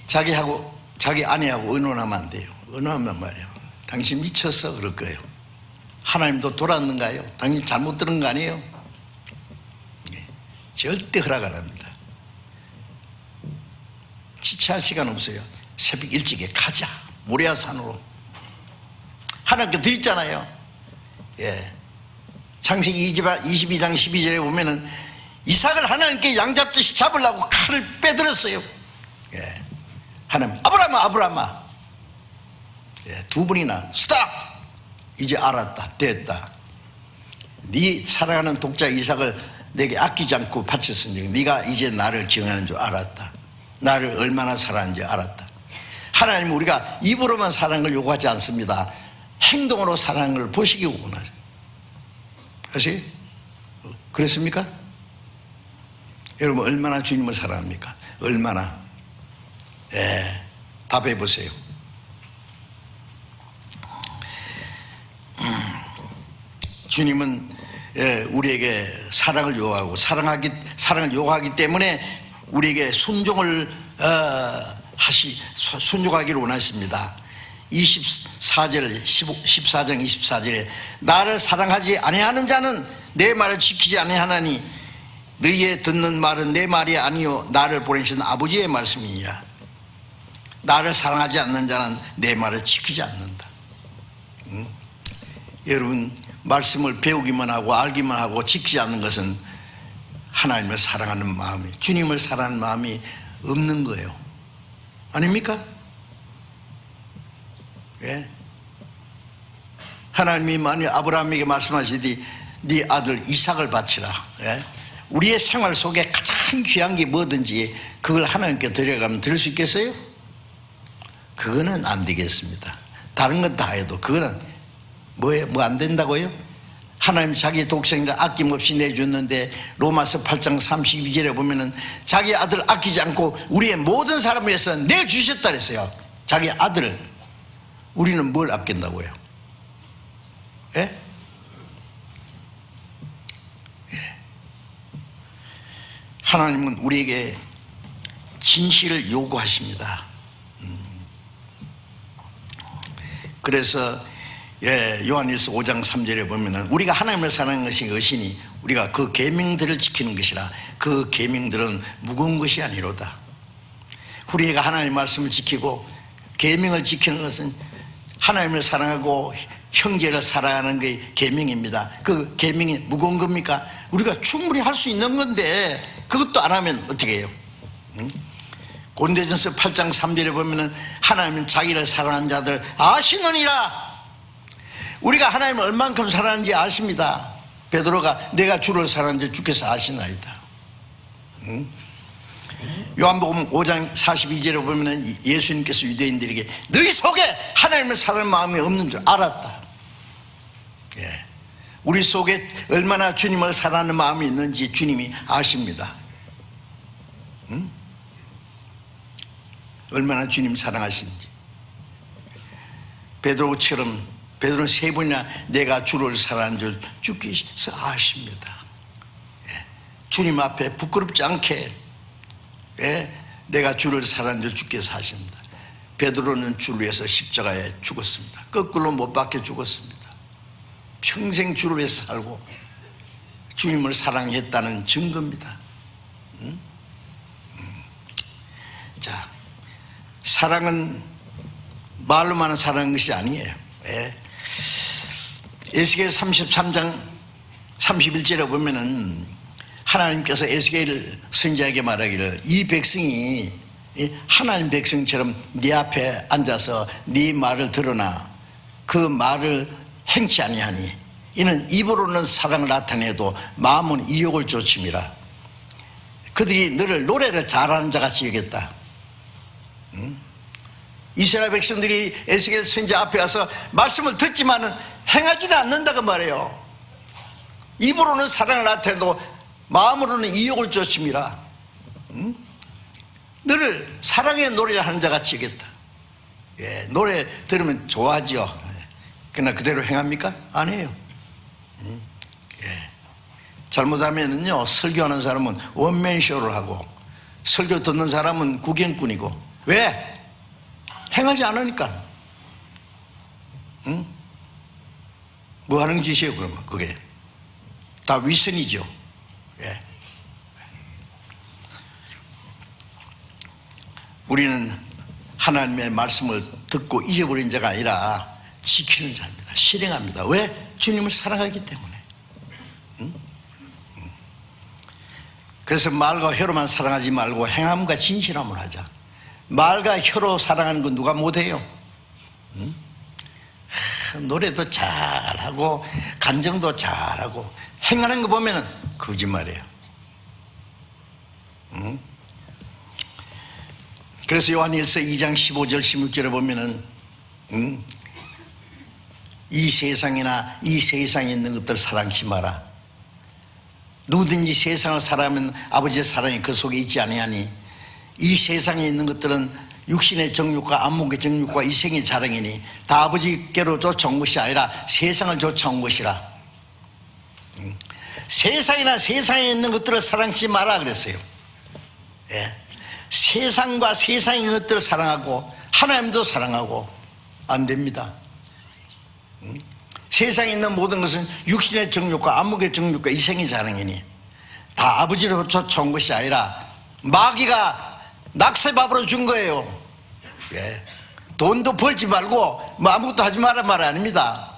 자기 아내하고 의논하면 안 돼요. 의논하면 말이에요. 당신 미쳤어 그럴 거예요. 하나님도 돌았는가요? 당신 잘못 들은 거 아니에요? 예. 절대 허락 안 합니다. 지체할 시간 없어요. 새벽 일찍에 가자. 모리아 산으로. 하나님께 드렸잖아요. 예. 창세기 22장 12절에 보면은 이삭을 하나님께 양 잡듯이 잡으려고 칼을 빼들었어요. 예. 하나님, 아브라함아. 예. 두 번이나 스탑. 이제 알았다. 됐다. 네 사랑하는 독자 이삭을 내게 아끼지 않고 바쳤으니 네가 이제 나를 기억하는 줄 알았다. 나를 얼마나 사랑하는지 알았다. 하나님은 우리가 입으로만 사랑을 요구하지 않습니다. 행동으로 사랑을 보시기 원하죠. 아시? 그렇습니까? 여러분 얼마나 주님을 사랑합니까? 얼마나? 예, 답해 보세요. 주님은 우리에게 사랑을 요구하고 사랑을 요구하기 때문에 우리에게 순종을 순종하기를 원하십니다. 14장 24절에 나를 사랑하지 아니하는 자는 내 말을 지키지 아니하나니 너희의 듣는 말은 내 말이 아니요 나를 보내신 아버지의 말씀이니라. 나를 사랑하지 않는 자는 내 말을 지키지 않는다. 여러분 말씀을 배우기만 하고 알기만 하고 지키지 않는 것은 하나님을 사랑하는 마음이, 주님을 사랑하는 마음이 없는 거예요. 아닙니까? 예. 하나님이 만일 아브라함에게 말씀하시되 네 아들 이삭을 바치라. 예. 우리의 생활 속에 가장 귀한 게 뭐든지 그걸 하나님께 드려가면 드릴 수 있겠어요? 그거는 안 되겠습니다. 다른 건 다 해도 그거는 뭐 안 된다고요? 하나님 자기 독생자를 아낌없이 내줬는데 로마서 8장 32절에 보면은 자기 아들을 아끼지 않고 우리의 모든 사람을 위해서 내주셨다 그랬어요. 자기 아들을. 우리는 뭘 아낀다고요? 예? 예. 하나님은 우리에게 진실을 요구하십니다. 그래서 요한일서 5장 3절에 보면은 우리가 하나님을 사랑하는 것이 것이니 우리가 그 계명들을 지키는 것이라. 그 계명들은 무거운 것이 아니로다. 우리가 하나님의 말씀을 지키고 계명을 지키는 것은 하나님을 사랑하고 형제를 사랑하는 게 계명입니다. 그 계명이 무거운 겁니까? 우리가 충분히 할 수 있는 건데 그것도 안 하면 어떻게 해요? 고린도전서 8장 3절에 보면은 하나님은 자기를 사랑하는 자들 아시느니라. 우리가 하나님을 얼만큼 사랑하는지 아십니다. 베드로가 내가 주를 사랑하는지 주께서 아시나이다. 요한복음 5장 42절에 보면 예수님께서 유대인들에게 너희 속에 하나님을 사랑하는 마음이 없는 줄 알았다. 우리 속에 얼마나 주님을 사랑하는 마음이 있는지 주님이 아십니다. 얼마나 주님 사랑하시는지. 베드로처럼 베드로는 3번이나 내가 주를 사랑하는 줄 주께서 아십니다. 주님 앞에 부끄럽지 않게 내가 주를 사랑하는 줄 주께서 아십니다. 베드로는 주를 위해서 십자가에 죽었습니다. 거꾸로 못 박혀 죽었습니다. 평생 주를 위해서 살고 주님을 사랑했다는 증거입니다. 자, 사랑은 말로만 사랑하는 것이 아니에요. 에스겔 33장 31절에 보면은 하나님께서 에스겔 선지자에게 말하기를 이 백성이 하나님 백성처럼 네 앞에 앉아서 네 말을 들으나 그 말을 행치 아니하니 이는 입으로는 사랑을 나타내도 마음은 이욕을 쫓음이라. 그들이 너를 노래를 잘하는 자같이 여겼다. 이스라엘 백성들이 에스겔 선지자 앞에 와서 말씀을 듣지만은 행하지는 않는다고 말해요. 입으로는 사랑을 나타내도 마음으로는 이욕을 쫓음이라. 너를 사랑의 노래를 하는 자같이 여겼다. 노래 들으면 좋아하죠. 그러나 그대로 행합니까? 안 해요. 잘못하면은요, 설교하는 사람은 원맨쇼를 하고 설교 듣는 사람은 구경꾼이고. 왜? 행하지 않으니까. 뭐 하는 짓이에요, 그러면? 그게 다 위선이죠. 우리는 하나님의 말씀을 듣고 잊어버린 자가 아니라 지키는 자입니다. 실행합니다. 왜? 주님을 사랑하기 때문에. 그래서 말과 혀로만 사랑하지 말고 행함과 진실함을 하자. 말과 혀로 사랑하는 건 누가 못해요? 노래도 잘하고 간정도 잘하고 행하는 거 보면은 거짓말이에요. 그래서 요한일서 2장 15절 16절에 보면은 이 세상이나 이 세상에 있는 것들 사랑치 마라. 누구든지 세상을 사랑하면 아버지의 사랑이 그 속에 있지 아니하니 이 세상에 있는 것들은 육신의 정욕과 안목의 정욕과 이생의 자랑이니 다 아버지께로 쫓아온 것이 아니라 세상을 쫓아온 것이라. 세상이나 세상에 있는 것들을 사랑치 마라 그랬어요. 세상과 세상의 것들을 사랑하고 하나님도 사랑하고 안 됩니다. 세상에 있는 모든 것은 육신의 정욕과 안목의 정욕과 이생의 자랑이니 다 아버지로 쫓아온 것이 아니라 마귀가 낙세밥으로 준 거예요. 돈도 벌지 말고 뭐 아무것도 하지 말란 말 아닙니다.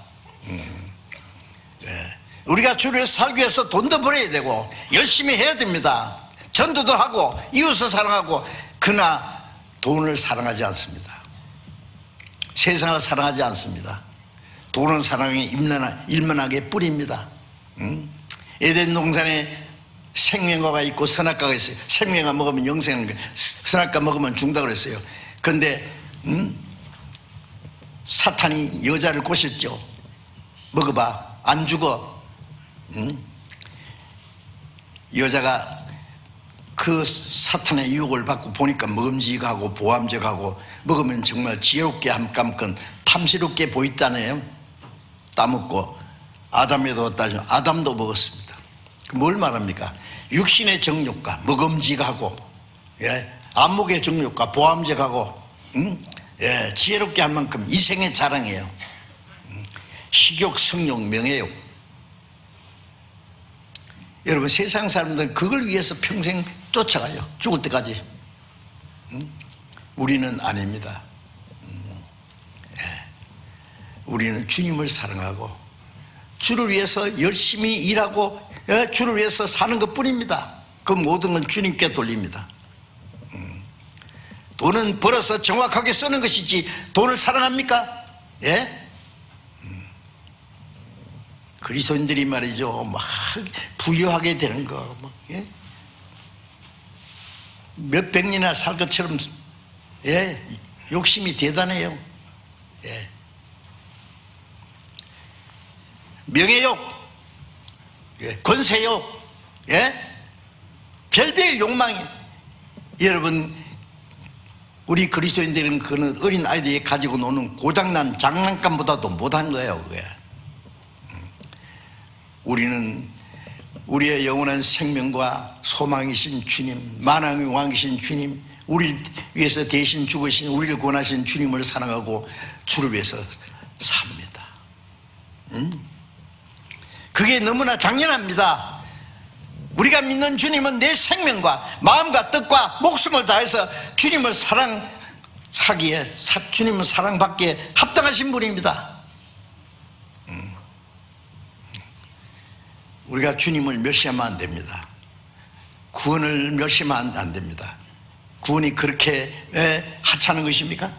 우리가 주를 위해서 살기 위해서 돈도 벌어야 되고 열심히 해야 됩니다. 전도도 하고 이웃을 사랑하고. 그러나 돈을 사랑하지 않습니다. 세상을 사랑하지 않습니다. 돈은 사랑의 일면하게 뿌립니다. 에덴 동산에 생명과가 있고 선악과가 있어요. 생명과 먹으면 영생하는 거예요. 선악과 먹으면 죽는다 그랬어요. 그런데 사탄이 여자를 꼬셨죠. 먹어봐 안 죽어. 여자가 그 사탄의 유혹을 받고 보니까 먹음직하고 보암직하고 먹으면 정말 지혜롭게 함깜건 탐스럽게 보였다네요. 따먹고 아담에도 따지면 아담도 먹었습니다. 뭘 말합니까? 육신의 정욕과 먹음직하고 안목의 정욕과 보암직하고 예, 지혜롭게 할 만큼 이생의 자랑이에요. 식욕, 성욕, 명예욕. 여러분, 세상 사람들은 그걸 위해서 평생 쫓아가요. 죽을 때까지. 우리는 아닙니다. 예. 우리는 주님을 사랑하고 주를 위해서 열심히 일하고 주를 위해서 사는 것 뿐입니다. 그 모든 건 주님께 돌립니다. 돈은 벌어서 정확하게 쓰는 것이지 돈을 사랑합니까? 예? 그리스도인들이 말이죠, 막 부유하게 되는 거, 예? 몇백 년이나 살 것처럼, 예? 욕심이 대단해요. 예. 명예욕, 예. 권세욕, 예? 별별 욕망이. 여러분, 우리 그리스도인들은 그는 어린 아이들이 가지고 노는 고장난 장난감보다도 못한 거예요, 그게. 우리는 우리의 영원한 생명과 소망이신 주님, 만왕의 왕이신 주님, 우리를 위해서 대신 죽으신, 우리를 구원하신 주님을 사랑하고 주를 위해서 삽니다. 그게 너무나 당연합니다. 우리가 믿는 주님은 내 생명과 마음과 뜻과 목숨을 다해서 주님을 사랑하기에, 주님을 사랑받기에 합당하신 분입니다. 우리가 주님을 멸시하면 안 됩니다. 구원을 멸시하면 안 됩니다. 구원이 그렇게 하찮은 것입니까?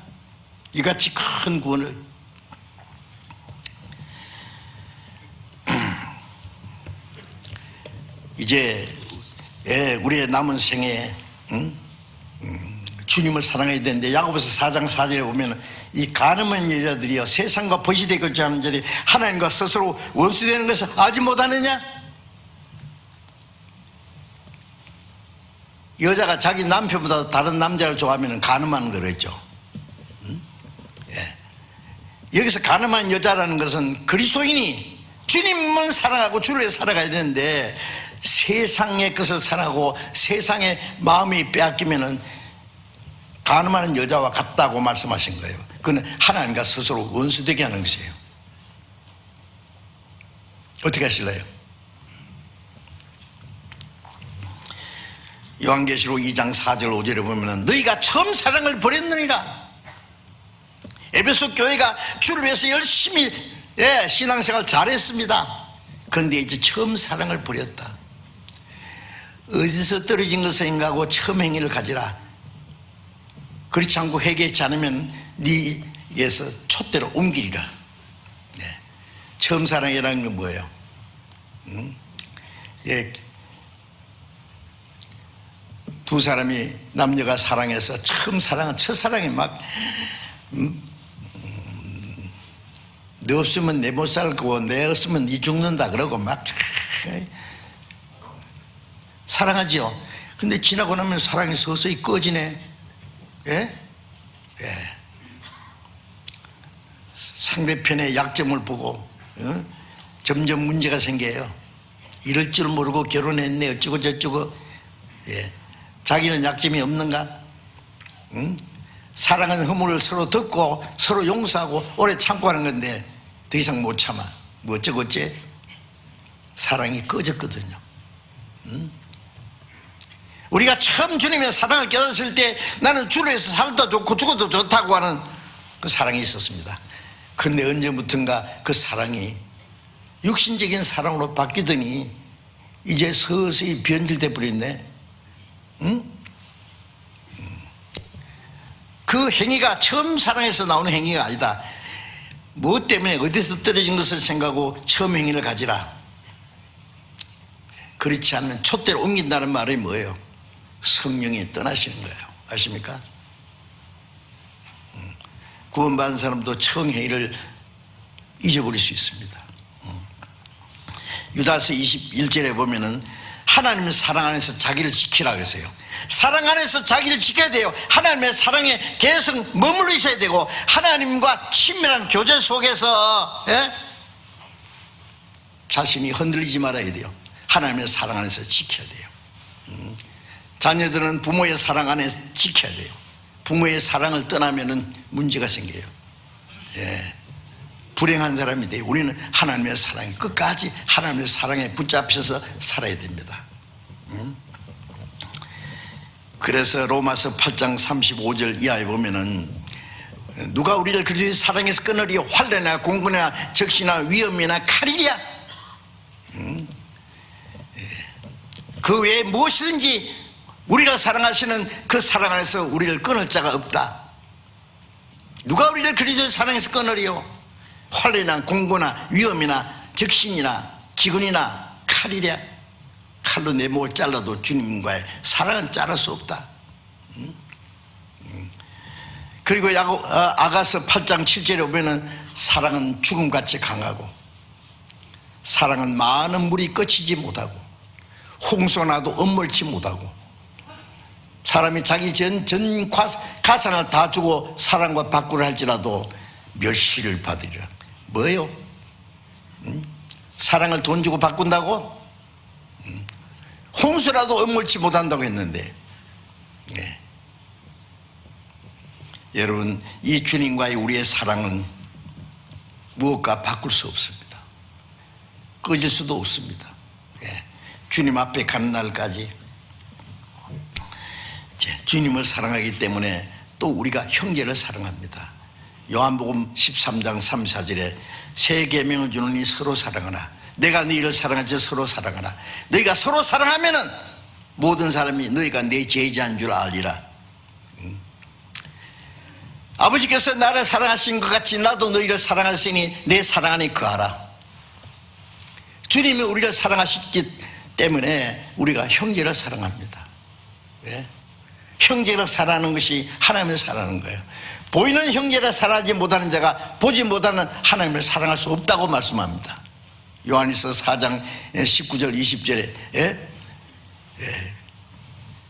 이같이 큰 구원을. 이제 우리의 남은 생에 주님을 사랑해야 되는데, 야고보서 4장 4절에 보면 이 가늠한 여자들이여 세상과 벗이되고 하는 자들이 하나님과 스스로 원수되는 것을 알지 못하느냐? 여자가 자기 남편보다 다른 남자를 좋아하면 가늠하는 거랬죠. 예. 여기서 가늠한 여자라는 것은 그리스도인이 주님을 사랑하고 주를 위해 살아가야 되는데 세상의 것을 사랑하고 세상의 마음이 빼앗기면은 가늠하는 여자와 같다고 말씀하신 거예요. 그건 하나님과 스스로 원수되게 하는 것이에요. 어떻게 하실래요? 요한계시록 2장 4절 5절에 보면 너희가 처음 사랑을 버렸느니라. 에베소 교회가 주를 위해서 열심히 신앙생활 잘했습니다. 그런데 이제 처음 사랑을 버렸다. 어디서 떨어진 것인가 하고 처음 행위를 가지라. 그렇지 않고 회개하지 않으면 네에서 촛대로 옮기리라. 네. 처음 사랑이라는 건 뭐예요? 두 사람이 남녀가 사랑해서 처음 사랑은 첫사랑이 막 너 없으면 내 못 살 거고 내 없으면 네 죽는다 그러고 막 사랑하지요. 근데 지나고 나면 사랑이 서서히 꺼지네. 예? 예. 상대편의 약점을 보고 점점 문제가 생겨요. 이럴 줄 모르고 결혼했네 어쩌고 저쩌고. 예. 자기는 약점이 없는가? 사랑은 허물을 서로 듣고 서로 용서하고 오래 참고 하는 건데 더 이상 못 참아. 뭐 어쩌고저쩌? 사랑이 꺼졌거든요. 우리가 처음 주님의 사랑을 깨닫을 때 나는 주를 위해서 살도 좋고 죽어도 좋다고 하는 그 사랑이 있었습니다. 그런데 언제부턴가 그 사랑이 육신적인 사랑으로 바뀌더니 이제 서서히 변질돼 버렸네. 그 행위가 처음 사랑에서 나오는 행위가 아니다. 무엇 때문에 어디서 떨어진 것을 생각하고 처음 행위를 가지라. 그렇지 않으면 촛대로 옮긴다는 말이 뭐예요? 성령이 떠나시는 거예요. 아십니까? 구원받은 사람도 처음 행위를 잊어버릴 수 있습니다. 유다서 21절에 보면은 하나님의 사랑 안에서 자기를 지키라고 했어요. 사랑 안에서 자기를 지켜야 돼요. 하나님의 사랑에 계속 머물러 있어야 되고 하나님과 친밀한 교제 속에서 자신이 흔들리지 말아야 돼요. 하나님의 사랑 안에서 지켜야 돼요. 자녀들은 부모의 사랑 안에 지켜야 돼요. 부모의 사랑을 떠나면은 문제가 생겨요. 예. 불행한 사람이 돼요. 우리는 하나님의 사랑에 끝까지 하나님의 사랑에 붙잡혀서 살아야 됩니다. 그래서 로마서 8장 35절 이하에 보면은 누가 우리를 그리스도의 사랑에서 끊으리요 환난이나 공고나 적시나 위험이나 칼이랴. 그 외에 무엇이든지 우리가 사랑하시는 그 사랑 안에서 우리를 끊을 자가 없다. 누가 우리를 그리스도의 사랑에서 끊으리요 환난이나 공고나 위험이나 적신이나 기근이나 칼이랴. 칼로 내 목을 잘라도 주님과의 사랑은 자를 수 없다. 그리고 아가서 8장 7절에 보면은 사랑은 죽음같이 강하고 사랑은 많은 물이 꺼치지 못하고 홍수가 나도 엄물치 못하고 사람이 자기 전 가산을 다 주고 사랑과 바꾸려 할지라도 멸시를 받으리라. 뭐예요? 사랑을 돈 주고 바꾼다고? 홍수라도 엄물치 못한다고 했는데, 네. 여러분, 이 주님과의 우리의 사랑은 무엇과 바꿀 수 없습니다. 꺼질 수도 없습니다. 네. 주님 앞에 가는 날까지 주님을 사랑하기 때문에 또 우리가 형제를 사랑합니다. 요한복음 13장 3, 4절에 새 계명을 주노니 서로 사랑하라. 내가 너희를 사랑하지 서로 사랑하라. 너희가 서로 사랑하면은 모든 사람이 너희가 내 제자인 줄 알리라. 아버지께서 나를 사랑하신 것 같이 나도 너희를 사랑하시니 내 사랑 안에 거하라. 주님이 우리를 사랑하셨기 때문에 우리가 형제를 사랑합니다. 왜? 형제를 사랑하는 것이 하나님을 사랑하는 거예요. 보이는 형제를 사랑하지 못하는 자가 보지 못하는 하나님을 사랑할 수 없다고 말씀합니다. 요한일서 4장 19절 20절에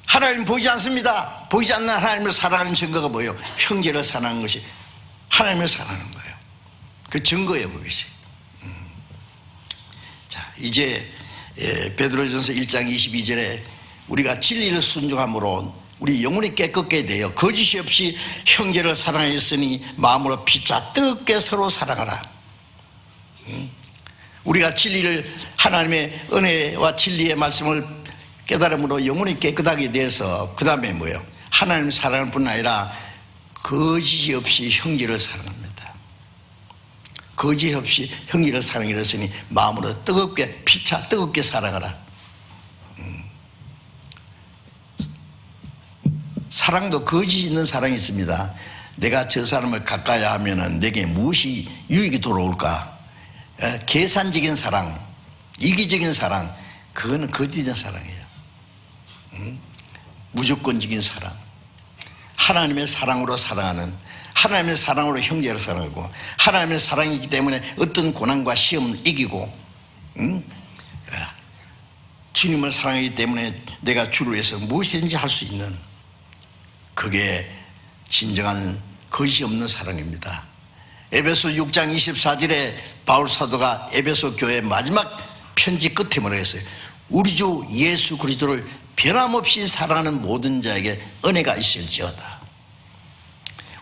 하나님 보이지 않습니다. 보이지 않는 하나님을 사랑하는 증거가 뭐예요? 형제를 사랑하는 것이 하나님을 사랑하는 거예요. 그 증거예요, 그것이. 자, 이제 베드로전서 1장 22절에 우리가 진리를 순종함으로 우리 영혼이 깨끗게 되어 거짓이 없이 형제를 사랑하였으니 마음으로 피차 뜨겁게 서로 사랑하라. 우리가 진리를 하나님의 은혜와 진리의 말씀을 깨달음으로 영혼이 깨끗하게 돼서 그 다음에 뭐예요? 하나님을 사랑할 뿐 아니라 거짓이 없이 형제를 사랑합니다. 거짓 없이 형제를 사랑하였으니 마음으로 뜨겁게 피차 뜨겁게 사랑하라. 사랑도 거짓 있는 사랑이 있습니다. 내가 저 사람을 가까이 하면은 내게 무엇이 유익이 돌아올까? 계산적인 사랑, 이기적인 사랑, 그거는 거짓된 사랑이에요. 무조건적인 사랑, 하나님의 사랑으로 사랑하는, 하나님의 사랑으로 형제를 사랑하고, 하나님의 사랑이기 때문에 어떤 고난과 시험을 이기고, 주님을 사랑하기 때문에 내가 주를 위해서 무엇이든지 할 수 있는, 그게 진정한 거짓이 없는 사랑입니다. 에베소 6장 24절에 바울 사도가 에베소 교회 마지막 편지 끝에 뭐라고 했어요? 우리 주 예수 그리스도를 변함없이 사랑하는 모든 자에게 은혜가 있을지어다.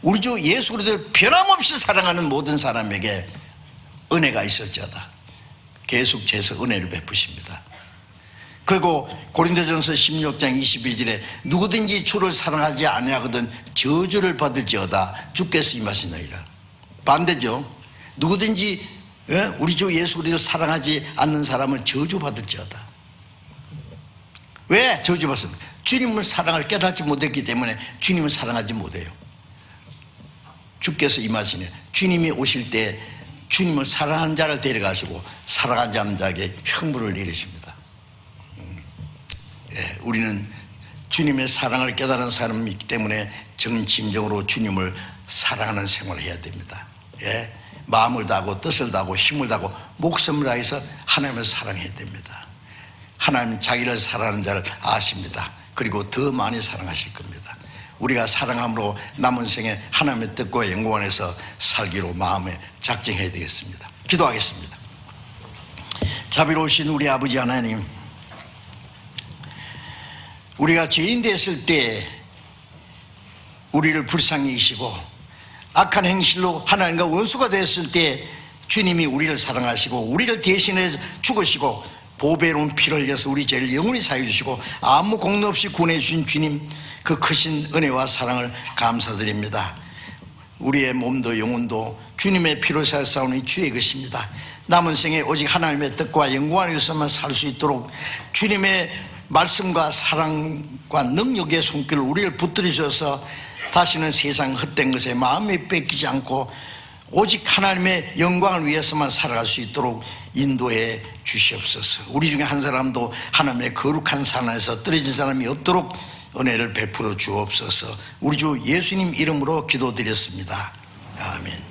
우리 주 예수 그리스도를 변함없이 사랑하는 모든 사람에게 은혜가 있을지어다. 계속해서 은혜를 베푸십니다. 그리고 고린도전서 16장 22절에 누구든지 주를 사랑하지 아니하거든 저주를 받을지어다. 주께서 임하시느니라. 반대죠. 누구든지 우리 주 예수 그리스도를 사랑하지 않는 사람을 저주받을지어다. 왜 저주받습니까? 주님을 사랑을 깨닫지 못했기 때문에 주님을 사랑하지 못해요. 주께서 임하시네. 주님이 오실 때 주님을 사랑하는 자를 데려가시고 사랑하지 않는 자에게 형벌을 내리십니다. 우리는 주님의 사랑을 깨달은 사람이기 때문에 정진정으로 주님을 사랑하는 생활을 해야 됩니다. 마음을 다하고 뜻을 다하고 힘을 다하고 목숨을 다해서 하나님을 사랑해야 됩니다. 하나님 자기를 사랑하는 자를 아십니다. 그리고 더 많이 사랑하실 겁니다. 우리가 사랑함으로 남은 생에 하나님의 뜻과 영광 안에서 살기로 마음에 작정해야 되겠습니다. 기도하겠습니다. 자비로우신 우리 아버지 하나님, 우리가 죄인 됐을 때 우리를 불쌍히 여기시고 악한 행실로 하나님과 원수가 되었을 때 주님이 우리를 사랑하시고 우리를 대신해 죽으시고 보배로운 피를 흘려서 우리 죄를 영원히 사해 주시고 아무 공로 없이 구원해 주신 주님, 그 크신 은혜와 사랑을 감사드립니다. 우리의 몸도 영혼도 주님의 피로 살아싸우니 주의 것입니다. 남은 생에 오직 하나님의 뜻과 영광을 위해서만 살 수 있도록 주님의 말씀과 사랑과 능력의 손길을 우리를 붙들어 주셔서 다시는 세상 헛된 것에 마음이 뺏기지 않고 오직 하나님의 영광을 위해서만 살아갈 수 있도록 인도해 주시옵소서. 우리 중에 한 사람도 하나님의 거룩한 산에서 떨어진 사람이 없도록 은혜를 베풀어 주옵소서. 우리 주 예수님 이름으로 기도드렸습니다. 아멘.